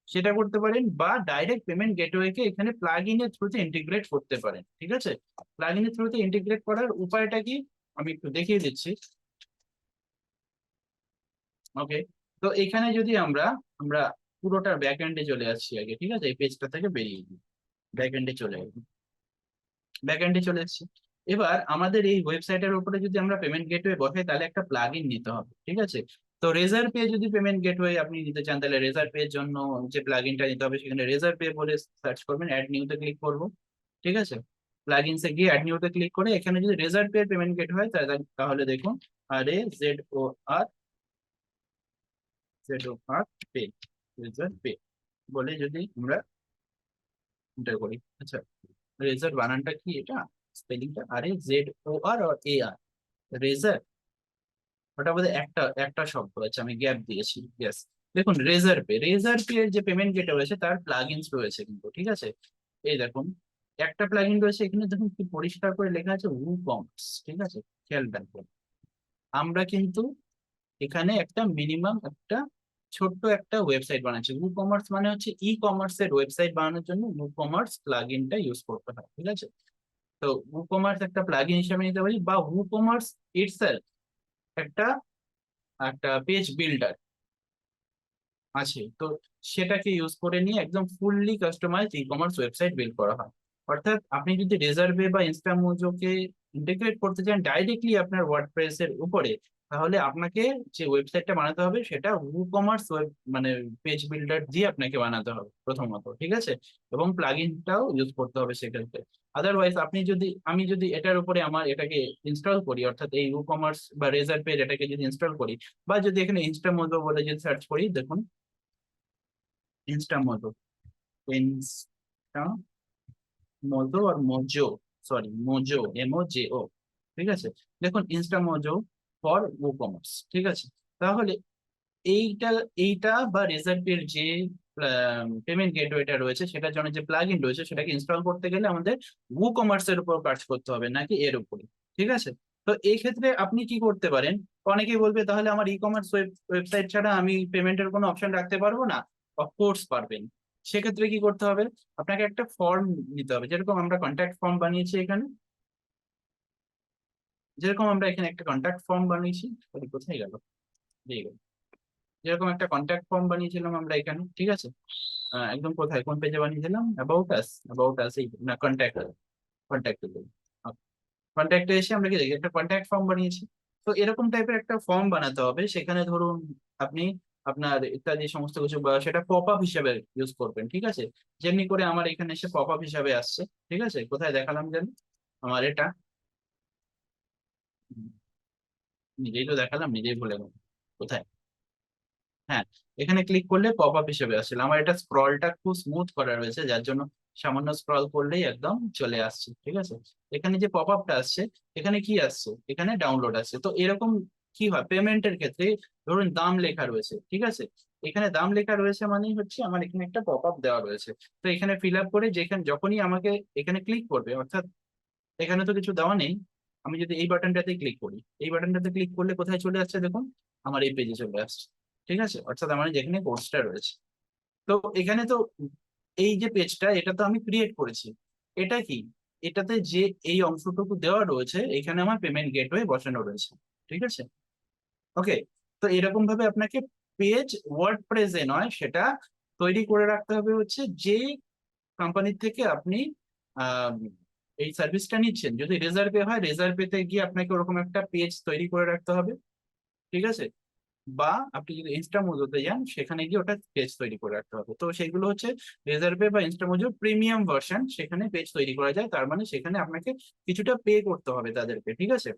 [SPEAKER 1] সেটা করতে পারেন, বা ডাইরেক্ট পেমেন্ট গেটওয়ে কে এখানে প্লাগ ইনের থ্রুতে ইন্টিগ্রেট করতে পারেন। ঠিক আছে, প্লাগ ইনের থ্রুতে ইন্টিগ্রেট করার উপায়টা কি আমি একটু দেখিয়ে দিচ্ছি। ওকে, তো এখানে যদি আমরা আমরা পুরোটা ব্যাক এন্ডে চলে আসছি আগে। ঠিক আছে, এই পেজটা থেকে বেরিয়ে ব্যাক এন্ডে চলে আসবো। ব্যাক এন্ডে চলে এসেছি। এবার আমাদের এই ওয়েবসাইটের উপরে যদি আমরা পেমেন্ট গেটওয়ে বসাই, তাহলে একটা প্লাগ ইন নিতে হবে। ঠিক আছে, তো রেজার পে যদি পেমেন্ট গেটওয়ে আপনি নিতে চান, তাহলে রেজার পে এর জন্য যে প্লাগ ইনটা নিতে হবে, সেখানে রেজার পে বলে সার্চ করবেন, অ্যাড নিউতে ক্লিক করবো। ঠিক আছে, প্লাগ ইনসে গিয়ে অ্যাড নিউতে ক্লিক করে এখানে যদি রেজার পে পেমেন্ট গেট হয়, তাহলে দেখুন RAZOR পে, রেজার পে বলে যদি আমরা এন্টার করি। আচ্ছা, রেজার বানানটা কি, এটা স্পেলিংটা RAZOR আর AR, রেজার, ওটা বোধহয় একটা একটা শব্দ আছে, আমি গ্যাপ দিয়েছি। ইয়েস, দেখুন রেজার পে এর যে পেমেন্ট গেটওয়ে রয়েছে তার প্লাগইনস রয়েছে কিন্তু। ঠিক আছে, এই দেখুন একটা প্লাগইন রয়েছে এখানে, দেখুন কি পরিষ্কার করে লেখা আছে WooCommerce। ঠিক আছে, খেয়াল রাখবেন, আমরা কিন্তু এখানে একটা মিনিমাম একটা ছোট্ট একটা ওয়েবসাইট বানাচ্ছি। WooCommerce মানে হচ্ছে ই কমার্সের ওয়েবসাইট বানানোর জন্য WooCommerce প্লাগইনটা ইউজ করতে হয়। ঠিক আছে, তো WooCommerce একটা প্লাগইন হিসেবে নিতে পারি, বা WooCommerce ইটসেলফ একটা একটা পেজ বিল্ডার আছে, তো সেটাকে ইউজ করে নিয়ে একদম fully customize e commerce website build করা হয়। অর্থাৎ আপনি যদি রেজার্ভে বা ইনস্টামোজোকে ইন্টিগ্রেট করতে চান ডাইরেক্টলি আপনার ওয়ার্ডপ্রেস এর উপরে, তাহলে আপনাকে যে ওয়েবসাইটটা বানাতে হবে সেটা WooCommerce ওয়েব মানে পেজ বিল্ডার দিয়ে আপনাকে বানাতে হবে প্রথমত। ঠিক আছে, এবং প্লাগইনটাও ইউজ করতে হবে সেক্ষেত্রে। আদারওয়াইজ আমি যদি এটার উপরে আমার এটাকে ইনস্টল করি, অর্থাৎ এই WooCommerce বা রেজার পেজ এটাকে যদি ইনস্টল করি, বা যদি এখানে ইনস্টামোজো বলে যদি সার্চ করি, দেখুন ইনস্টামোজো, ইনস্টা মোজো আর মোজো, সরি মোজো, MOJO। ঠিক আছে, দেখুন ইনস্টামোজো ফর WooCommerce। ঠিক আছে, তাহলে এইটা এইটা বা রেজাল্টের যে পেমেন্ট গেটওয়েটা রয়েছে সেটার জন্য যে প্লাগইন রয়েছে সেটাকে ইনস্টল করতে গেলে আমাদের WooCommerce এর উপর কাজ করতে হবে, নাকি এর উপরে। ঠিক আছে, তো এই ক্ষেত্রে আপনি কি করতে পারেন, অনেকেই বলবে তাহলে আমার ই কমার্স ওয়েবসাইট ছাড়া আমি পেমেন্টের কোনো অপশন রাখতে পারবো না। অফকোর্স পারবেন। সেক্ষেত্রে কি করতে হবে, আপনাকে একটা ফর্ম নিতে হবে, যেরকম আমরা কন্ট্যাক্ট ফর্ম বানিয়েছি এখানে, যেরকম আমরা এখানে একটা কন্ট্যাক্ট ফর্ম বানিয়েছি। কোথায় গেল, দিয়ে গেল, যেরকম একটা কন্ট্যাক্ট ফর্ম বানিয়েছিলাম আমরা এখানে। ঠিক আছে, একদম কোথায় কোন পেজে বানিয়েছিলাম, অ্যাবাউট আস এই না, কন্ট্যাক্ট কন্ট্যাক্টে এসে আমরা কি দেখি, একটা কন্ট্যাক্ট ফর্ম বানিয়েছি। তো এরকম টাইপের একটা ফর্ম বানাতে হবে, সেখানে ধরুন আপনি আপনার ইত্যাদি সমস্ত কিছু বা সেটা পপ আপ হিসেবে ইউজ করবেন। ঠিক আছে, যেমনি করে আমার এখানে এসে পপ আপ হিসাবে আসছে। ঠিক আছে, কোথায় দেখালাম জানি, আমার এটা নিজেই তো দেখালাম, নিজেই ভুলে গেলাম কোথায়। হ্যাঁ, এখানে ক্লিক করলে পপ আপ হিসেবে আসছিল। আমার এটা স্ক্রলটা খুব স্মুথ করা রয়েছে, যার জন্য সামান্য স্ক্রল করলেই একদম চলে আসছে। ঠিক আছে, এখানে যে পপ আপটা আসছে, এখানে কি আসছে, এখানে ডাউনলোড আসছে। তো এরকম কি হয় পেমেন্টের ক্ষেত্রে, ধরুন দাম লেখা রয়েছে। ঠিক আছে, এখানে দাম লেখা রয়েছে মানেই হচ্ছে আমার এখানে একটা পপ আপ দেওয়া রয়েছে। তো এখানে ফিল আপ করে যেখানে যখনই আমাকে এখানে ক্লিক করবে, অর্থাৎ এখানে তো কিছু দেওয়া নেই, আমি যদি এই বাটনটাতে ক্লিক করি, এই বাটনটাতে ক্লিক করলে কোথায় চলে আসছে দেখুন, আমার এই পেজে চলে আসছে। ঠিক আছে, অর্থাৎ আমার যেখানে কোর্সটা রয়েছে। তো এখানে তো এই যে পেজটা, এটা তো আমি ক্রিয়েট করেছি। এটা কি, এটাতে যে এই অংশটুকু দেওয়া রয়েছে, এখানে আমার পেমেন্ট গেটওয়ে বসানো রয়েছে। ঠিক আছে, ওকে। তো এরকম ভাবে আপনাকে পেজ ওয়ার্ডপ্রেসে নয়, সেটা তৈরি করে রাখতে হবে হচ্ছে যে কোম্পানির থেকে আপনি আহ, এই সার্ভিসটা নিচ্ছেন। যদি রেজার্ভে হয়, রেজার্ভেতে গিয়ে আপনাকে ওরকম একটা পেজ তৈরি করে রাখতে হবে। ঠিক আছে, বা আপনি যদি ইনস্টামোজোতে যান, সেখানে গিয়ে ওটা পেজ তৈরি করে রাখতে হবে। তো সেগুলো হচ্ছে রেজার্ভে বা ইনস্টামোজো প্রিমিয়াম ভার্সন, সেখানে পেজ তৈরি করা যায়। তার মানে সেখানে আপনাকে কিছুটা পে করতে হবে তাদেরকে। ঠিক আছে,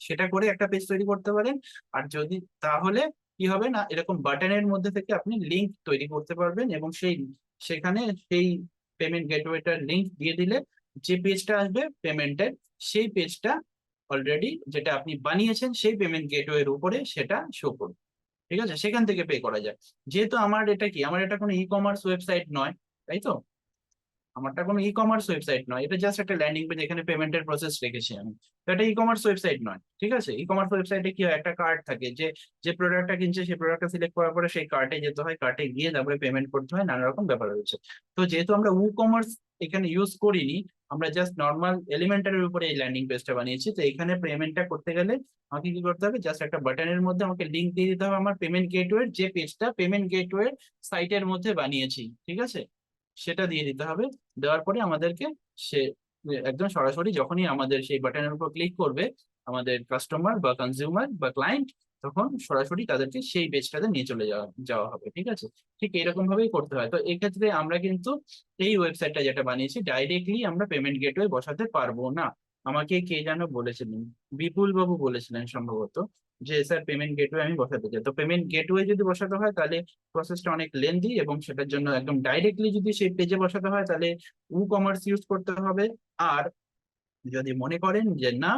[SPEAKER 1] সেটা করে একটা পেজ তৈরি করতে পারেন। আর যদি, তাহলে কি হবে না, এরকম বাটনের মধ্যে থেকে আপনি লিংক তৈরি করতে পারবেন, এবং সেখানে সেই পেমেন্ট গেটওয়েটার লিংক দিয়ে দিলে যে পেজটা আসবে পেমেন্টের, সেই পেজটা অলরেডি যেটা আপনি বানিয়েছেন সেই পেমেন্ট গেটওয়ের উপরে সেটা শো করবে। ঠিক আছে, সেখান থেকে পে করা যায়। যেহেতু আমার এটা কি, আমার এটা কোনো ই কমার্স ওয়েবসাইট নয়, তাই তো, আমারটা কোনো ই কমার্স ওয়েবসাইট নয়, এটা জাস্ট একটা ল্যান্ডিং পেজ, এখানে পেমেন্টের প্রসেস রেখেছি আমি। তো এটা ই কমার্স ওয়েবসাইট নয়। ঠিক আছে, ই কমার্স ওয়েবসাইটে কি হয়, একটা কার্ড থাকে, যে যে প্রোডাক্টটা কিনছে সেই প্রোডাক্টটা সিলেক্ট করার পরে সেই কার্টে যেতে হয়, কার্টে গিয়ে তারপরে পেমেন্ট করতে হয়, নানা রকম ব্যাপার রয়েছে। তো যেহেতু আমরা ই কমার্স এখানে ইউজ করিনি, আমরা জাস্ট নর্মাল এলিমেন্টারের উপরে এই ল্যান্ডিং পেজটা বানিয়েছি। তো এখানে পেমেন্টটা করতে গেলে আমাকে কি করতে হবে, জাস্ট একটা বাটনের মধ্যে আমাকে লিংক দিয়ে দিতে হবে আমার পেমেন্ট গেটওয়ে, যে পেজটা পেমেন্ট গেটওয়ে সাইটের মধ্যে বানিয়েছি। ঠিক আছে, সেটা দিয়ে দিতে হবে। দেওয়ার পরে আমাদেরকে সে একদম সরাসরি যখনই আমাদের সেই বাটনের উপর ক্লিক করবে আমাদের কাস্টমার বা কনজিউমার বা ক্লায়েন্ট, তখন সরাসরি তাদেরকে সেই পেজটাতে নিয়ে চলে যাওয়া যাওয়া হবে। ঠিক আছে, ঠিক এরকম ভাবেই করতে হয়। তো এক্ষেত্রে আমরা কিন্তু এই ওয়েবসাইটটা যেটা বানিয়েছি, ডাইরেক্টলি আমরা পেমেন্ট গেটওয়ে বসাতে পারবো না। আমাকে কে যেন বলেছিলেন, বিপুল বাবু বলেছিলেন সম্ভবত, যে স্যার পেমেন্ট গেটওয়ে আমি বসাতে চাই। তো পেমেন্ট গেটওয়ে যদি বসাতে হয় তাহলে প্রসেসটা অনেক লেন্দি, এবং সেটার জন্য একদম ডাইরেক্টলি যদি সেই পেজে বসাতে হয় তাহলে ই কমার্স ইউজ করতে হবে। আর যদি মনে করেন যে না,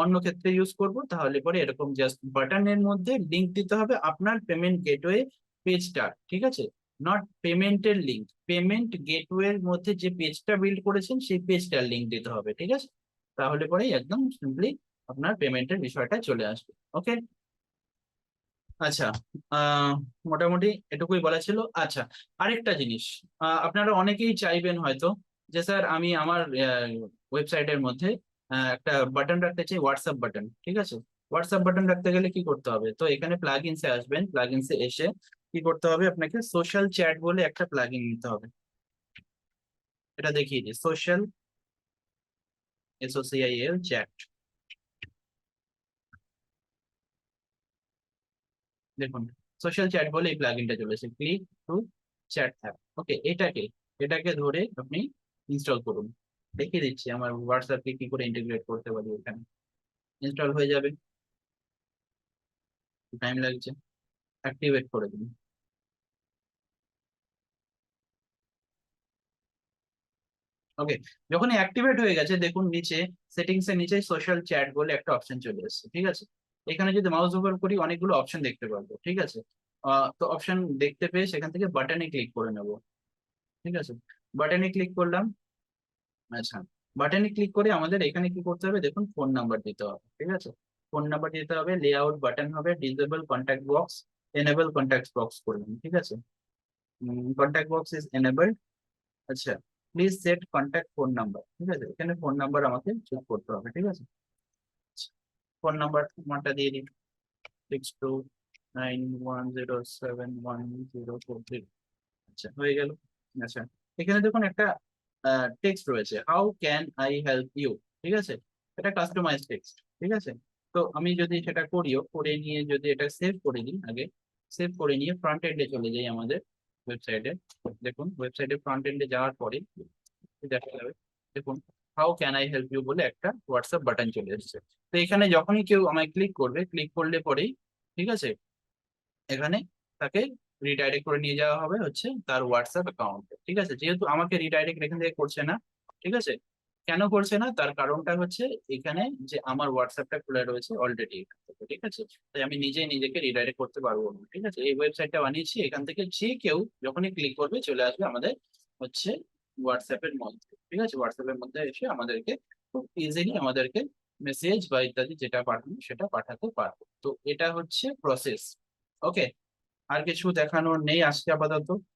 [SPEAKER 1] অন্য ক্ষেত্রে ইউজ করব, তাহলে পরে এরকম জাস্ট বাটনের মধ্যে লিংক দিতে হবে আপনার পেমেন্ট গেটওয়ে পেজটা। ঠিক আছে, নট পেমেন্টের লিংক, পেমেন্ট গেটওয়ের মধ্যে যে পেজটা বিল্ড করেছেন সেই পেজটার লিংক দিতে হবে। ঠিক আছে, তাহলে পরেই একদম সিম্পলি আপনার পেমেন্টের বিষয়টা চলে আসবে। ওকে। আচ্ছা, আহ মোটামুটি এটুকুই বলা ছিল। আচ্ছা, আরেকটা জিনিস, আপনারা অনেকেই চাইবেন হয়তো যে স্যার আমি আমার ওয়েবসাইটের মধ্যে একটা বাটন রাখতে চাই, হোয়াটসঅ্যাপ বাটন। ঠিক আছে, হোয়াটসঅ্যাপ বাটন রাখতে গেলে কি করতে হবে, তো এখানে প্লাগইনসে আসবেন, প্লাগইনসে এসে কি করতে হবে, আপনাকে সোশ্যাল চ্যাট বলে একটা প্লাগইন নিতে হবে। এটা দেখিয়ে দিই, সোশ্যাল, SOCIAL চ্যাট। দেখুন, সোশ্যাল চ্যাট বলে এই প্লাগইনটা চলেছে, ক্লিক টু চ্যাট অ্যাপ। ওকে, এটাকে ধরে আপনি ইনস্টল করুন। দেখিয়ে দিচ্ছি আমার হোয়াটসঅ্যাপকে কি করে ইন্টিগ্রেট করতে পারি। এখানে ইনস্টল হয়ে যাবে, টাইম লাগছে। অ্যাক্টিভেট করে দিন। ওকে, যখন অ্যাক্টিভেট হয়ে গেছে দেখুন নিচে সেটিংস এর নিচে সোশ্যাল চ্যাট বলে একটা অপশন চলে এসেছে। ঠিক আছে, এখানে যদি মাউস ওভার করি অনেকগুলো অপশন দেখতে পারবো। ঠিক আছে, তো অপশন দেখতে পেয়ে সেখান থেকে বাটনে ক্লিক করে নেব। ঠিক আছে, বাটনে ক্লিক করলাম। আচ্ছা, বাটনে ক্লিক করে আমাদের এখানে কি করতে হবে, দেখুন ফোন নাম্বার দিতে হবে। ঠিক আছে, ফোন নাম্বার দিতে হবে, লেআউট বাটন হবে, disable contact box, enable contact box করবেন। ঠিক আছে, কন্ট্যাক্ট বক্স ইজ এনেবলড। আচ্ছা, please set contact phone number. ঠিক আছে, এখানে ফোন নাম্বার আমাকে চুজ করতে হবে। ঠিক আছে, ফোন নাম্বারটা দিয়ে দিন, 6291071043। আচ্ছা, হয়ে গেল। আচ্ছা, এখানে দেখুন একটা টেক্সট রয়েছে, how can I help you. ঠিক আছে, এটা কাস্টমাইজ টেক্সট। ঠিক আছে, তো আমি যদি সেটা করিও, করে নিয়ে যদি এটা সেভ করে দিই আগে, সেভ করে নিয়ে ফ্রন্ট এন্ডে চলে যাই আমাদের ওয়েবসাইটে। দেখুন ওয়েবসাইটে ফ্রন্ট এন্ডে যাওয়ার পরে দেখা যাবে, দেখুন how can I help you বলে একটা হোয়াটসঅ্যাপ বাটন চলে এসেছে। তো এখানে যখনই কেউ আমায় ক্লিক করবে, ক্লিক করলে পরেই, ঠিক আছে, এখানে তাকে রিডাইরেক্ট করে নিয়ে যাওয়া হবে হচ্ছে তার হোয়াটসঅ্যাপ অ্যাকাউন্টে। ঠিক আছে, যেহেতু আমাকে রিডাইরেক্ট এখান থেকে করছে না। ঠিক আছে, কেন করছে না, তার কারণটা হচ্ছে এখানে যে আমার হোয়াটসঅ্যাপটা খোলা রয়েছে অলরেডি এখান থেকে। ঠিক আছে, তাই আমি নিজেই নিজেকে রিডাইরেক্ট করতে পারবো না। ঠিক আছে, এই ওয়েবসাইটটা বানিয়েছি, এখান থেকে যে কেউ যখনই ক্লিক করবে চলে আসবে আমাদের হচ্ছে হোয়াটসঅ্যাপের মধ্যে। ঠিক আছে, হোয়াটসঅ্যাপের মধ্যে এসে আমাদেরকে খুব ইজিলি আমাদেরকে মেসেজ বা ইত্যাদি যেটা পাঠানো সেটা পাঠাতে পারবো। তো এটা হচ্ছে প্রসেস। ওকে, আর কিছু দেখানোর নেই আজকে আপাতত।